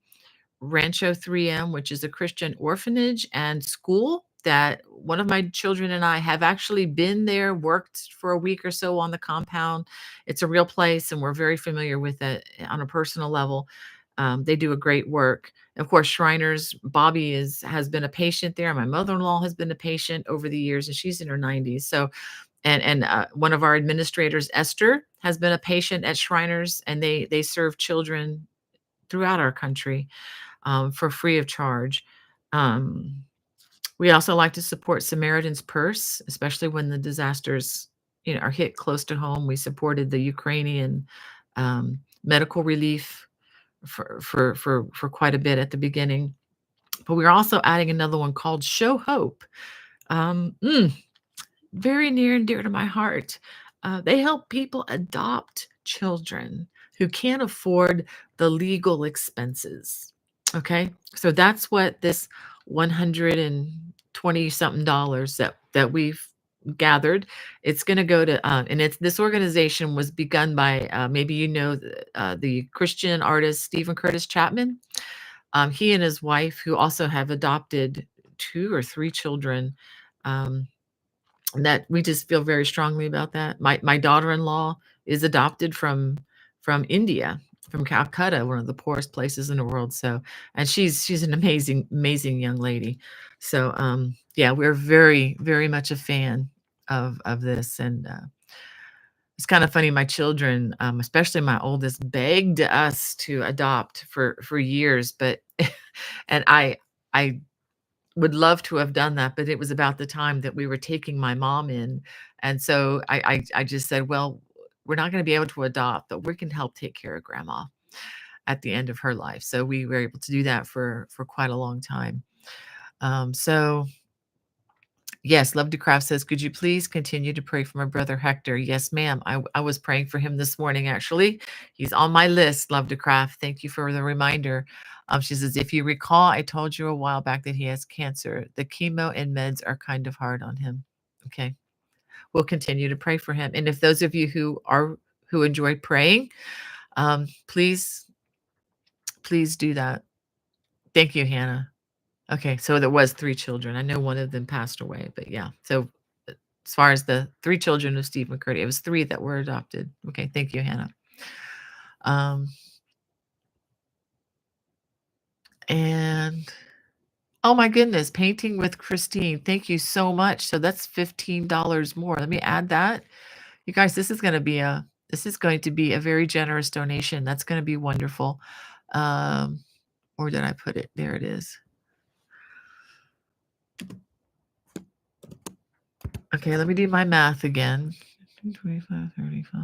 Rancho 3M, which is a Christian orphanage and school that one of my children and I have actually been there, worked for a week or so on the compound. It's a real place, and we're very familiar with it on a personal level. They do a great work. Of course, Shriners, Bobby has been a patient there. My mother-in-law has been a patient over the years, and she's in her 90s. So, and one of our administrators, Esther, has been a patient at Shriners, and they serve children throughout our country for free of charge. Um, we also like to support Samaritan's Purse, especially when the disasters, are hit close to home. We supported the Ukrainian medical relief for quite a bit at the beginning, but we're also adding another one called Show Hope. Um, mm, Very near and dear to my heart. They help people adopt children who can't afford the legal expenses. Okay, so that's what this 120 something dollars that we've gathered. It's going to go to, and it's this organization was begun by maybe the Christian artist Stephen Curtis Chapman. He and his wife, who also have adopted two or three children. That we just feel very strongly about that. My daughter-in-law is adopted from India, from Calcutta, one of the poorest places in the world. So, and she's an amazing young lady. So, yeah, we're very very much a fan of this, and it's kind of funny. My children, especially my oldest, begged us to adopt for years, but and I would love to have done that, but it was about the time that we were taking my mom in, and so I just said, "Well, we're not gonna be able to adopt, but we can help take care of grandma at the end of her life." So we were able to do that for quite a long time. So yes, Love to Craft says, "Could you please continue to pray for my brother Hector?" Yes, ma'am. I was praying for him this morning, actually. He's on my list, Love to Craft. Thank you for the reminder. She says, "If you recall, I told you a while back that he has cancer. The chemo and meds are kind of hard on him." Okay. We'll continue to pray for him. And if those of you who enjoy praying, please do that. Thank you, Hannah. Okay, so there was 3 children. I know one of them passed away, but yeah. So, as far as the 3 children of Steve McCurdy, it was 3 that were adopted. Okay, thank you, Hannah. Um, and oh my goodness, painting with Christine. Thank you so much. So that's $15 more. Let me add that. You guys, this is going to be a very generous donation. That's gonna be wonderful. Um, where did I put it? There it is. Okay, let me do my math again. 25, 35.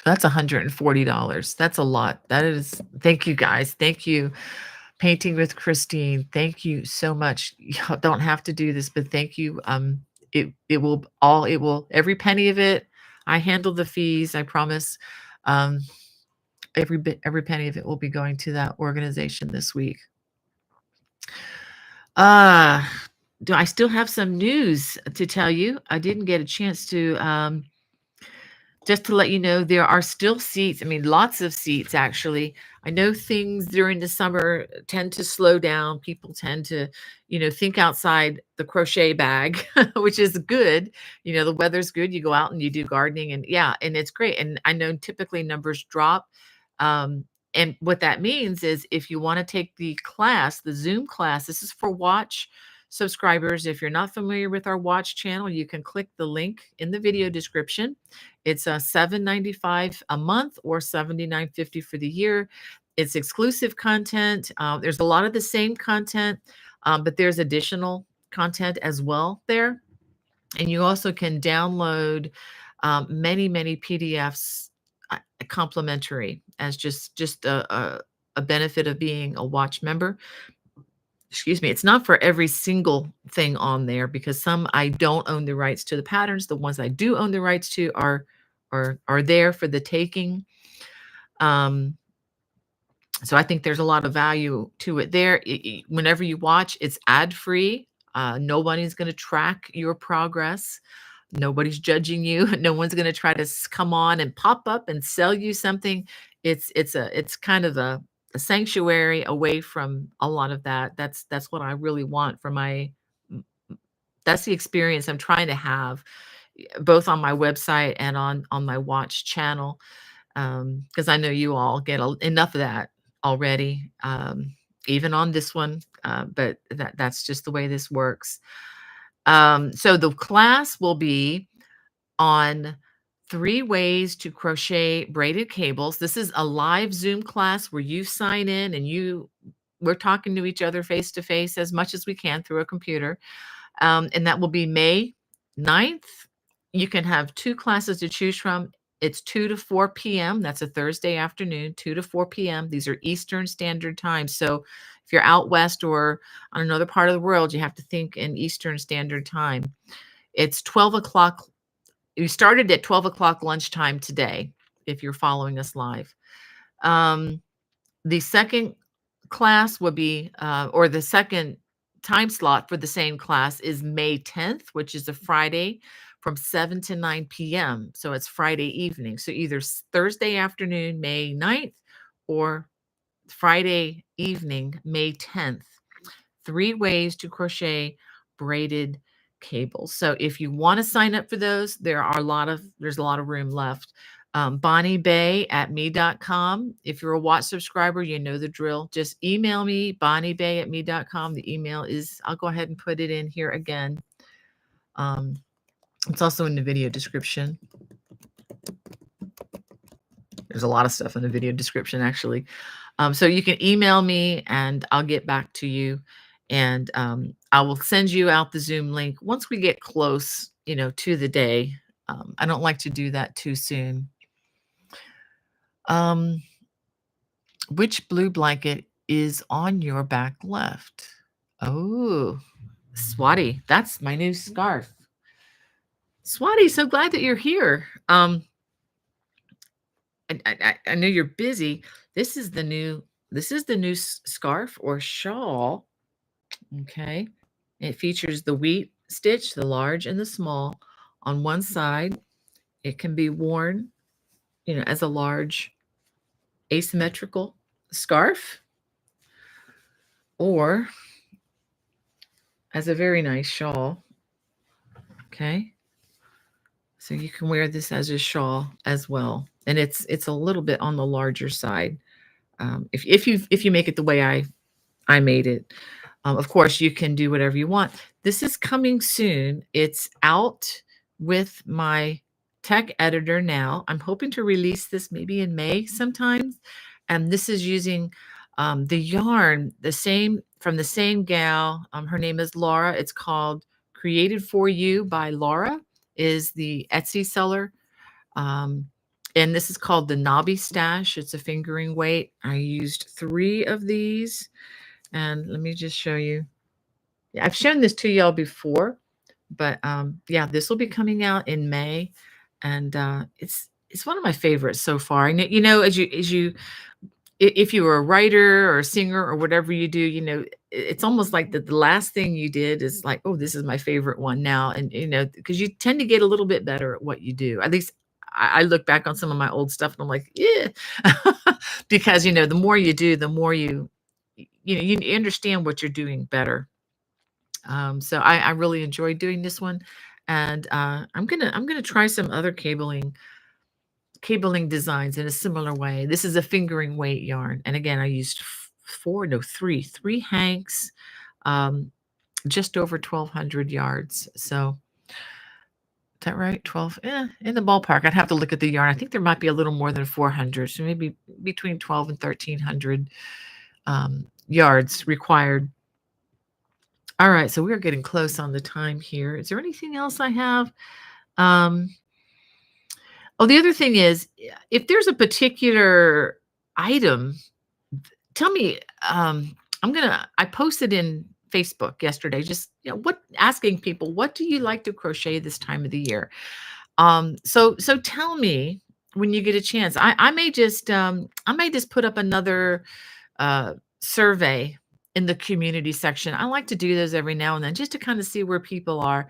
That's $140. That's a lot. That is, thank you guys. Thank you. Painting with Christine. Thank you so much. You don't have to do this, but thank you. It will every penny of it. I handle the fees, I promise. Um, every penny of it will be going to that organization this week. Uh, do I still have some news to tell you? I didn't get a chance to just to let you know, there are still seats. I mean, lots of seats actually. I know things during the summer tend to slow down. People tend to, think outside the crochet bag, which is good. The weather's good. You go out and you do gardening, and yeah, and it's great. And I know typically numbers drop. Um, and what that means is if you want to take the class, the Zoom class, this is for Watch subscribers. If you're not familiar with our Watch channel, you can click the link in the video description. It's $7.95 a month or $79.50 for the year. It's exclusive content. There's a lot of the same content, but there's additional content as well there. And you also can download many PDFs complimentary as just a benefit of being a Watch member. Excuse me, it's not for every single thing on there because some I don't own the rights to the patterns. The ones I do own the rights to are there for the taking. So I think there's a lot of value to it there. Whenever you watch, it's ad free. Nobody's going to track your progress. Nobody's judging you. No one's going to try to come on and pop up and sell you something. It's kind of a sanctuary away from a lot of that. That's what I really want for my. That's the experience I'm trying to have, both on my website and on my Watch channel, because I know you all get enough of that already, even on this one. But that's just the way this works. So the class will be on 3 ways to crochet braided cables. This is a live Zoom class where you sign in and we're talking to each other face to face as much as we can through a computer. And that will be May 9th. You can have 2 classes to choose from. It's 2 to 4 p.m. That's a Thursday afternoon, 2 to 4 p.m. These are Eastern Standard Time. So if you're out west or on another part of the world, you have to think in Eastern Standard Time. It's 12 o'clock. We started at 12 o'clock lunchtime today, if you're following us live. The second class would be, or the second time slot for the same class is May 10th, which is a Friday from 7 to 9 p.m. So it's Friday evening. So either Thursday afternoon, May 9th, or Friday evening, May 10th. 3 ways to crochet braided cables. So if you want to sign up for those, there's a lot of room left. BonnieBay@me.com. If you're a Watch subscriber, you know the drill. Just email me, BonnieBay@me.com. The email is, I'll go ahead and put it in here again. It's also in the video description. There's a lot of stuff in the video description, actually. So you can email me and I'll get back to you. And I will send you out the Zoom link once we get close, to the day. I don't like to do that too soon. Which blue blanket is on your back left? Oh, Swati, that's my new scarf. Swati, so glad that you're here. I know you're busy. This is the new scarf or shawl. Okay. It features the wheat stitch, the large and the small on one side. It can be worn, as a large asymmetrical scarf or as a very nice shawl. Okay. So you can wear this as a shawl as well. And it's a little bit on the larger side. If you make it the way I made it. Of course, you can do whatever you want. This is coming soon. It's out with my tech editor now. I'm hoping to release this maybe in May sometime. And this is using the yarn, from the same gal. Her name is Laura. It's called Created for You by Laura, is the Etsy seller. And this is called the Knobby Stash. It's a fingering weight. I used 3 of these. And let me just show you. Yeah, I've shown this to y'all before, but yeah, this will be coming out in May. And it's one of my favorites so far. And you know, if you were a writer or a singer or whatever you do, you know, it's almost like the last thing you did is like, oh, this is my favorite one now. And, you know, because you tend to get a little bit better at what you do. At least I look back on some of my old stuff and I'm like, yeah, because, you know, the more you do, the more you know, you understand what you're doing better. So I really enjoyed doing this one. And I'm gonna try some other cabling designs in a similar way. This is a fingering weight yarn. And again, I used three hanks, um, just over 1,200 yards. So is that right? 12, in the ballpark. I'd have to look at the yarn. I think there might be a little more than 400. So maybe between 12 and 1,300 yards required. All right. So we're getting close on the time here. Is there anything else I have? Um, oh, the other thing is, if there's a particular item, tell me. I posted in Facebook yesterday, just asking people, what do you like to crochet this time of the year? So tell me when you get a chance. I may just put up another survey in the community section. I like to do those every now and then just to kind of see where people are.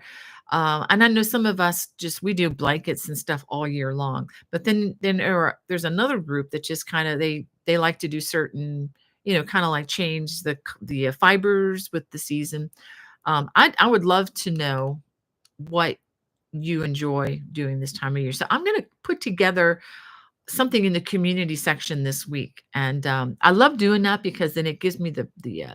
And I know some of us we do blankets and stuff all year long, but then there's another group that just kind of they like to do certain, kind of like change the fibers with the season. I would love to know what you enjoy doing this time of year. So I'm going to put together something in the community section this week, and I love doing that because then it gives me the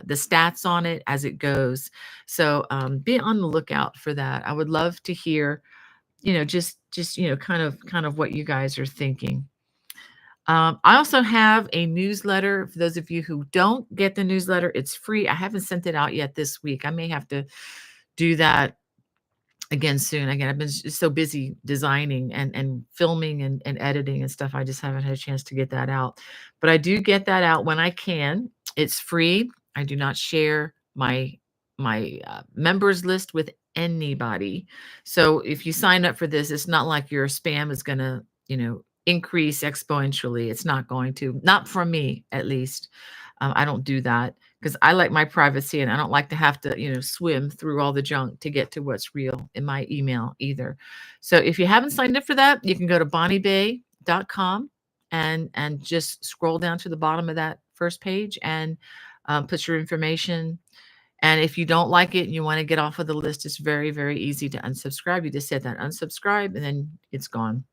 stats on it as it goes. So be on the lookout for that. I would love to hear, just kind of what you guys are thinking. I also have a newsletter. For those of you who don't get the newsletter, it's free. I haven't sent it out yet this week. I may have to do that again soon. Again, I've been just so busy designing and filming and editing and stuff. I just haven't had a chance to get that out. But I do get that out when I can. It's free. I do not share my members list with anybody. So if you sign up for this, it's not like your spam is going to, increase exponentially. It's not going to, not from me, at least. I don't do that because I like my privacy and I don't like to have to, swim through all the junk to get to what's real in my email either. So if you haven't signed up for that, you can go to bonniebay.com and just scroll down to the bottom of that first page and put your information. And if you don't like it and you want to get off of the list, it's very, very easy to unsubscribe. You just hit that unsubscribe and then it's gone.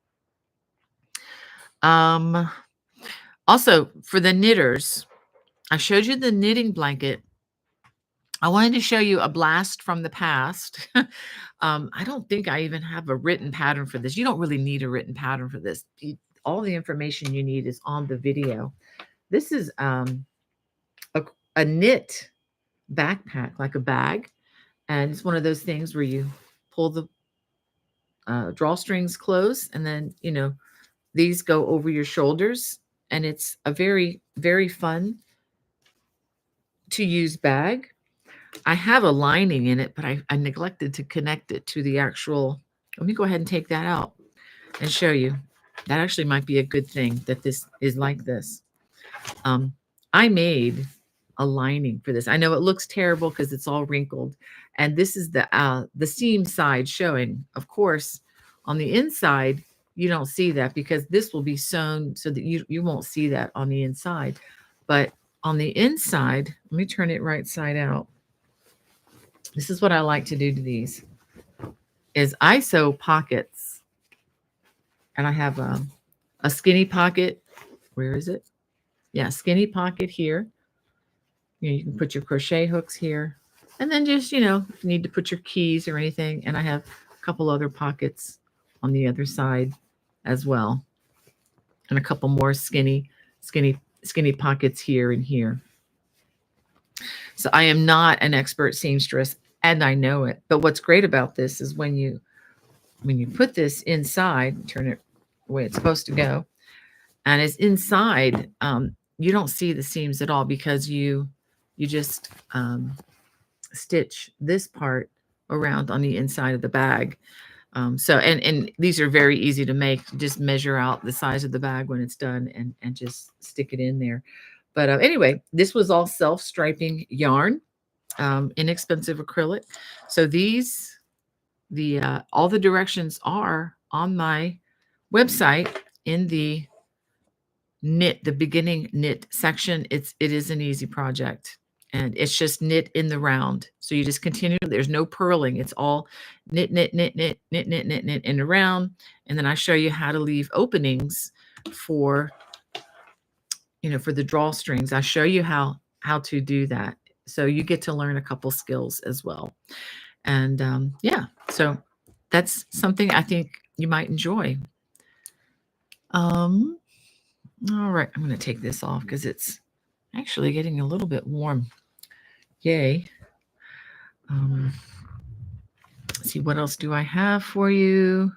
Also, for the knitters, I showed you the knitting blanket. I wanted to show you a blast from the past. I don't think I even have a written pattern for this. You don't really need a written pattern for this. All the information you need is on the video. This is a knit backpack, like a bag. And it's one of those things where you pull the drawstrings close and then, these go over your shoulders. And it's a very, very fun to use bag. I have a lining in it, but I neglected to connect it to the actual. Let me go ahead and take that out and show you. That actually might be a good thing that this is like this. I made a lining for this. I know it looks terrible because it's all wrinkled. And this is the seam side showing. Of course, on the inside, you don't see that because this will be sewn so that you won't see that on the inside. But on the inside, let me turn it right side out. This is what I like to do to these, is I sew pockets. And I have a skinny pocket. Where is it? Yeah, skinny pocket here. You can put your crochet hooks here. And then just, if you need to put your keys or anything. And I have a couple other pockets on the other side as well. And a couple more skinny pockets here and here. So I am not an expert seamstress, and I know it. But what's great about this is when you put this inside, turn it the way it's supposed to go, and it's inside, you don't see the seams at all because you just stitch this part around on the inside of the bag. And these are very easy to make. Just measure out the size of the bag when it's done, and just stick it in there. But anyway, this was all self-striping yarn, inexpensive acrylic. So the all the directions are on my website in the beginning knit section. It is an easy project, and it's just knit in the round. So you just continue. There's no purling. It's all knit, knit, knit, knit, knit, knit, knit, knit in the round. And then I show you how to leave openings for, for the drawstrings. I show you how to do that. So you get to learn a couple skills as well. And yeah, so that's something I think you might enjoy. All right, I'm going to take this off because it's actually getting a little bit warm. Yay. Let's see, what else do I have for you?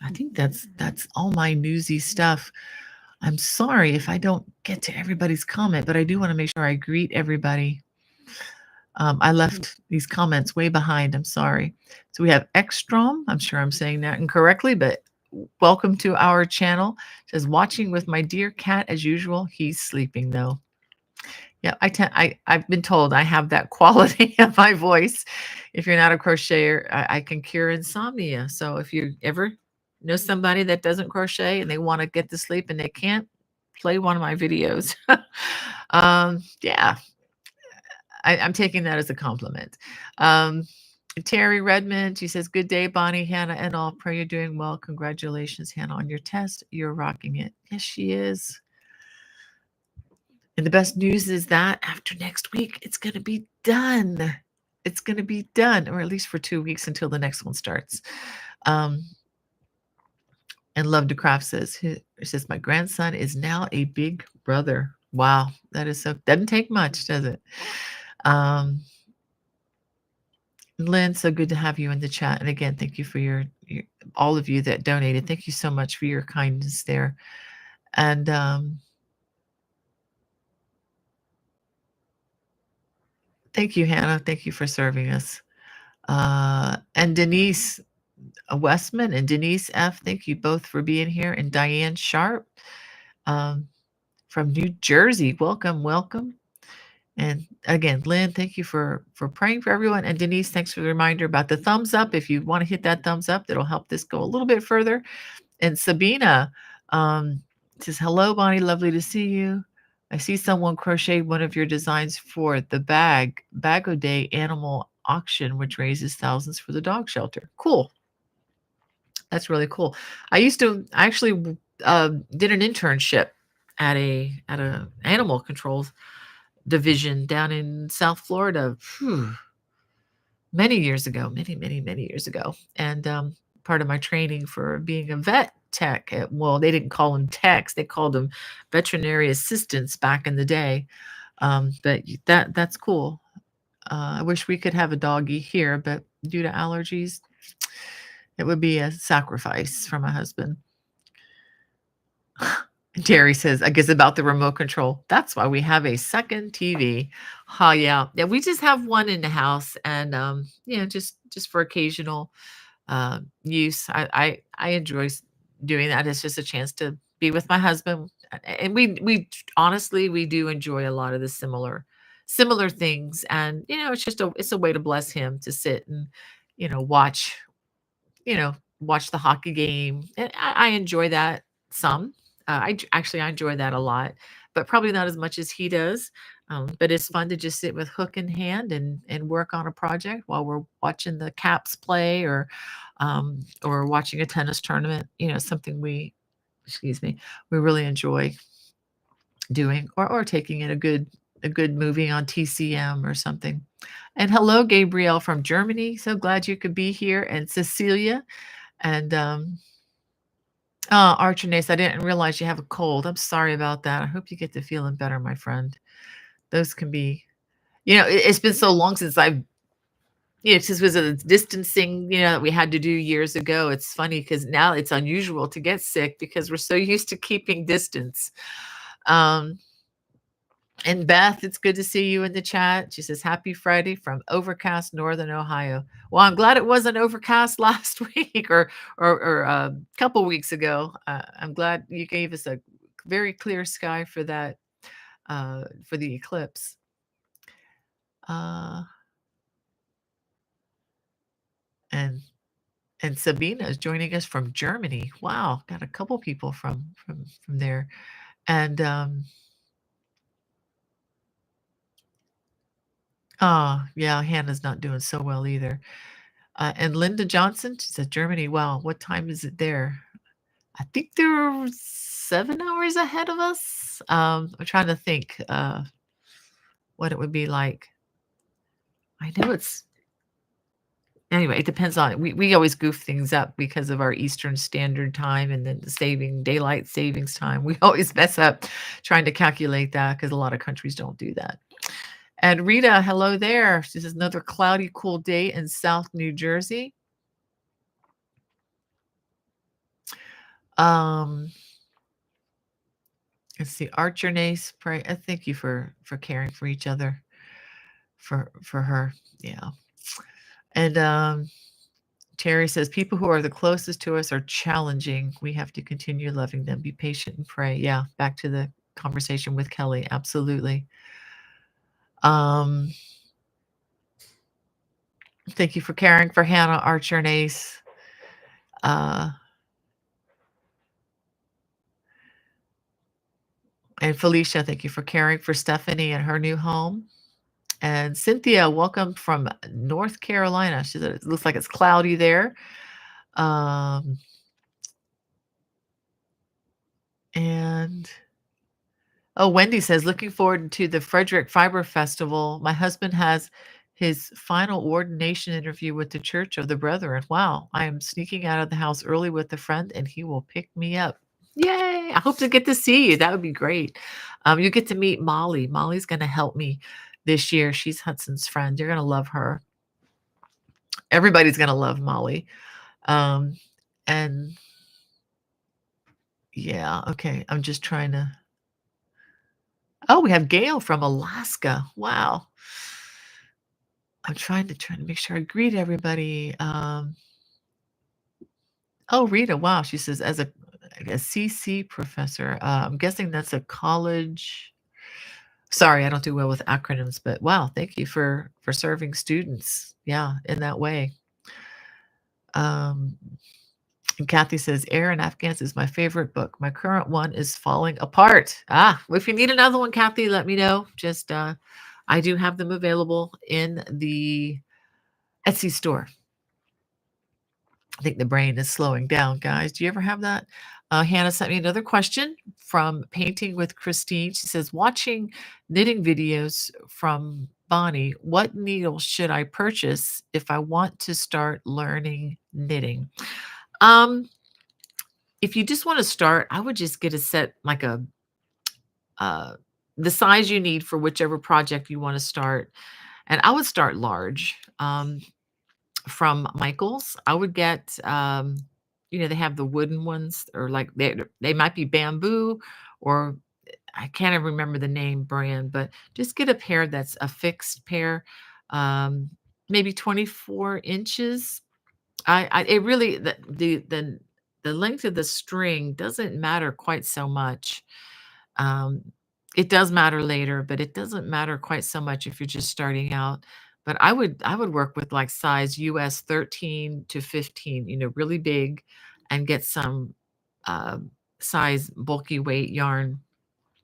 I think that's all my newsy stuff. I'm sorry if I don't get to everybody's comment, but I do want to make sure I greet everybody. I left these comments way behind. I'm sorry. So we have Ekstrom. I'm sure I'm saying that incorrectly, but welcome to our channel. It says, watching with my dear cat as usual. He's sleeping though. Yeah, I've been told I have that quality of my voice. If you're not a crocheter, I can cure insomnia. So if you ever know somebody that doesn't crochet and they want to get to sleep and they can't, play one of my videos. Yeah, I'm taking that as a compliment. Terry Redmond, she says, good day, Bonnie, Hannah, and all. Pray you're doing well. Congratulations, Hannah, on your test. You're rocking it. Yes, she is. And the best news is that after next week, it's going to be done. It's going to be done, or at least for 2 weeks until the next one starts. And Love to Craft says, my grandson is now a big brother. Wow, that is so, doesn't take much, does it? Lynn, so good to have you in the chat. And again, thank you for your all of you that donated. Thank you so much for your kindness there. And thank you, Hannah. Thank you for serving us. And Denise Westman and Denise F., thank you both for being here. And Diane Sharp from New Jersey. Welcome, welcome. And again, Lynn, thank you for praying for everyone. And Denise, thanks for the reminder about the thumbs up. If you want to hit that thumbs up, that'll help this go a little bit further. And Sabina says, hello, Bonnie. Lovely to see you. I see someone crocheted one of your designs for the Bag-O-Day animal auction, which raises thousands for the dog shelter. Cool. That's really cool. I actually did an internship at a animal control division down in South Florida many years ago, many years ago. And part of my training for being a vet tech, well, they didn't call them techs, they called them veterinary assistants back in the day. But that's cool. I wish we could have a doggy here, but due to allergies, it would be a sacrifice for my husband. Jerry says, I guess about the remote control. That's why we have a second TV. Oh, yeah. Yeah, we just have one in the house, and just for occasional use. I enjoy doing that. It's just a chance to be with my husband, and we honestly, we do enjoy a lot of the similar things. And it's a way to bless him to sit and watch the hockey game, and I enjoy that some. I enjoy that a lot, but probably not as much as he does. But it's fun to just sit with hook in hand and work on a project while we're watching the Caps play, or watching a tennis tournament. Something we really enjoy doing, or taking in a good movie on TCM or something. And hello, Gabrielle from Germany. So glad you could be here. And Cecilia, and Archinace, I didn't realize you have a cold. I'm sorry about that. I hope you get to feeling better, my friend. Those can be, it's been so long since since was a distancing, that we had to do years ago. It's funny because now it's unusual to get sick because we're so used to keeping distance. And Beth, it's good to see you in the chat. She says, Happy Friday from overcast Northern Ohio. Well, I'm glad it wasn't overcast last week or a couple weeks ago. I'm glad you gave us a very clear sky for that, for the eclipse. Uh, and and Sabina is joining us from Germany. Wow, got a couple people from there. And oh yeah, Hannah's not doing so well either. And Linda Johnson, she said Germany. Wow, what time is it there? I think they're 7 hours ahead of us. I'm trying to think what it would be like. I know it's anyway. It depends on we always goof things up because of our Eastern Standard Time and then the saving daylight savings time. We always mess up trying to calculate that because a lot of countries don't do that. And Rita, hello there. This is another cloudy, cool day in South New Jersey. Um, let's see, Archer Nace, pray. Thank you for caring for each other, for her. Yeah. And Terry says people who are the closest to us are challenging. We have to continue loving them. Be patient and pray. Yeah. Back to the conversation with Kelly. Absolutely. Um, thank you for caring for Hannah Archer Nace. And Felicia, thank you for caring for Stephanie and her new home. And Cynthia, welcome from North Carolina. She said it looks like it's cloudy there. Um, and oh, Wendy says, looking forward to the Frederick Fiber Festival. My husband has his final ordination interview with the Church of the Brethren. Wow, I am sneaking out of the house early with a friend and he will pick me up. Yay! I hope to get to see you. That would be great. You get to meet Molly. Molly's going to help me this year. She's Hudson's friend. You're going to love her. Everybody's going to love Molly. Um, and yeah, okay. I'm just trying to. Oh, we have Gail from Alaska. Wow. I'm trying to make sure I greet everybody. Oh, Rita. Wow. She says, as a CC professor, I'm guessing that's a college. Sorry, I don't do well with acronyms, but wow, thank you for serving students. Yeah, in that way. Um, and Kathy says, Air in Afghans is my favorite book. My current one is falling apart. Well, if you need another one, Kathy, let me know. Just I do have them available in the Etsy store. I think the brain is slowing down, guys. Do you ever have that? Hannah sent me another question from Painting with Christine. She says, watching knitting videos from Bonnie, what needle should I purchase if I want to start learning knitting? If you just want to start, I would just get a set like uh, the size you need for whichever project you want to start. And I would start large. From Michaels. I would get, they have the wooden ones or like they might be bamboo or I can't even remember the name brand, but just get a pair that's a fixed pair, um, maybe 24 inches. It really the length of the string doesn't matter quite so much. Um, it does matter later, but it doesn't matter quite so much if you're just starting out. But I would work with like size US 13 to 15, really big, and get some uh, size bulky weight yarn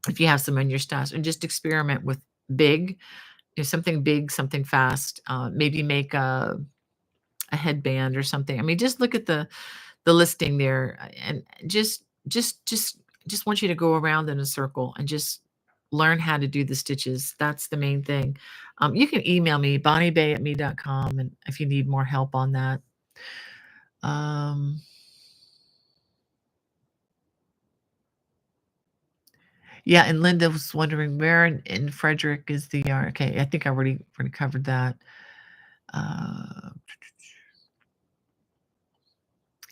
if you have some in your stash, and just experiment with big, something big, something fast. Maybe make a headband or something. I mean, just look at the listing there and just want you to go around in a circle and just learn how to do the stitches. That's the main thing. You can email me, bonniebay@me.com, and if you need more help on that. Um, yeah, and Linda was wondering where in Frederick is the yarn. Okay, I think I already covered that. Uh,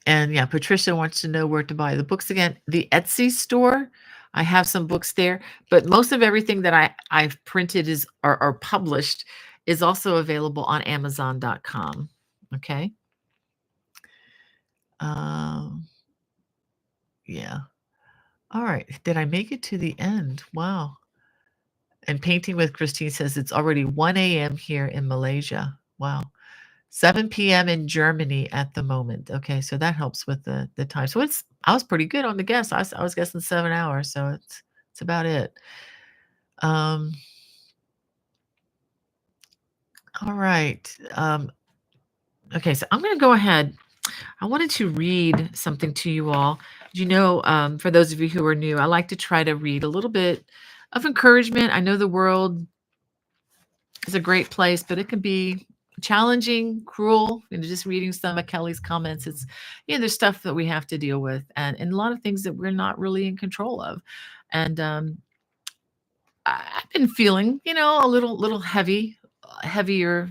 and yeah, Patricia wants to know where to buy the books again. The Etsy store. I have some books there, but most of everything that I've printed is or published is also available on Amazon.com. Okay. Um, yeah. All right. Did I make it to the end? Wow. And Painting with Christine says it's already 1 a.m. here in Malaysia. Wow. 7 p.m. in Germany at the moment. Okay, so that helps with the time. So I was pretty good on the guess. I was guessing 7 hours, so it's about it. Um, all right. Okay, so I'm gonna go ahead. I wanted to read something to you all. For those of you who are new, I like to try to read a little bit of encouragement. I know the world is a great place, but it can be challenging, cruel. Just reading some of Kelly's comments, there's stuff that we have to deal with, and a lot of things that we're not really in control of. And I've been feeling, a little heavier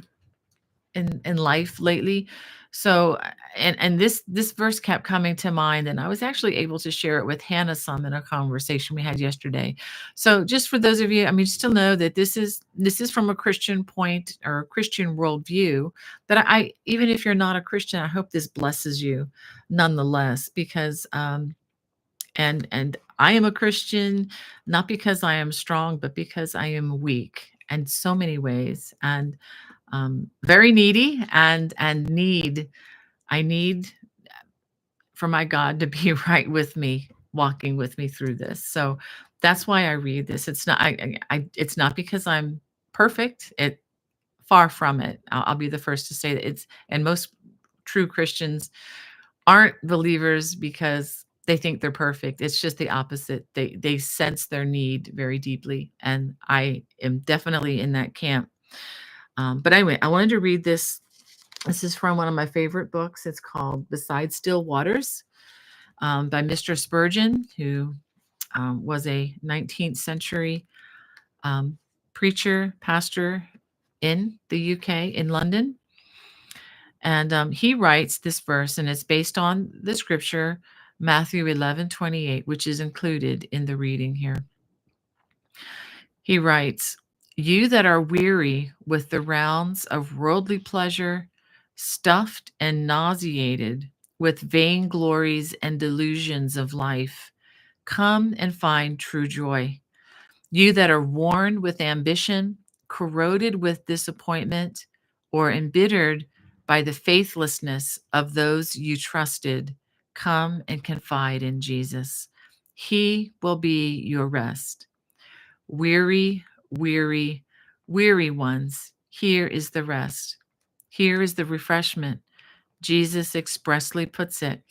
in life lately. So and this verse kept coming to mind, and I was actually able to share it with Hannah some in a conversation we had yesterday. So just for those of you, just to know that this is from a Christian point or a Christian worldview. That I even if you're not a Christian, I hope this blesses you nonetheless, because and I am a Christian not because I am strong, but because I am weak in so many ways, and very needy, and I need for my God to be right with me, walking with me through this. So that's why I read this. It's not it's not because I'm perfect. It far from it. I'll be the first to say that and most true Christians aren't believers because they think they're perfect. It's just the opposite. They sense their need very deeply, and I am definitely in that camp. But anyway, I wanted to read this. This is from one of my favorite books. It's called Beside Still Waters, by Mr. Spurgeon, who was a 19th century preacher, pastor in the UK, in London. And he writes this verse, and it's based on the scripture, Matthew 11:28, which is included in the reading here. He writes, "You that are weary with the rounds of worldly pleasure, stuffed and nauseated with vain glories and delusions of life, come and find true joy. You that are worn with ambition, corroded with disappointment, or embittered by the faithlessness of those you trusted, come and confide in Jesus. He will be your rest. Weary, weary, weary ones, here is the rest. Here is the refreshment. Jesus expressly puts it.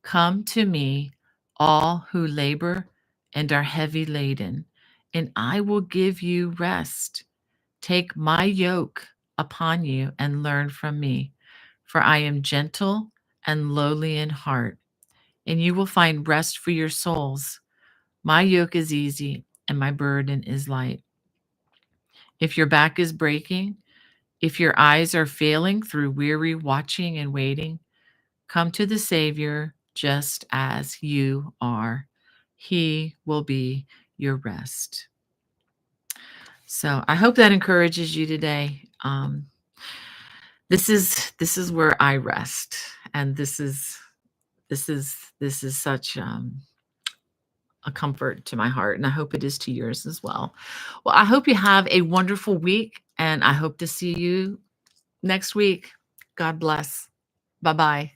Come to me, all who labor and are heavy laden, and I will give you rest. Take my yoke upon you and learn from me, for I am gentle and lowly in heart, and you will find rest for your souls. My yoke is easy and my burden is light. If your back is breaking, if your eyes are failing through weary watching and waiting, come to the Savior just as you are. He will be your rest." So I hope that encourages you today. This is where I rest, and this is such a comfort to my heart, and I hope it is to yours as well. Well, I hope you have a wonderful week, and I hope to see you next week. God bless. Bye bye.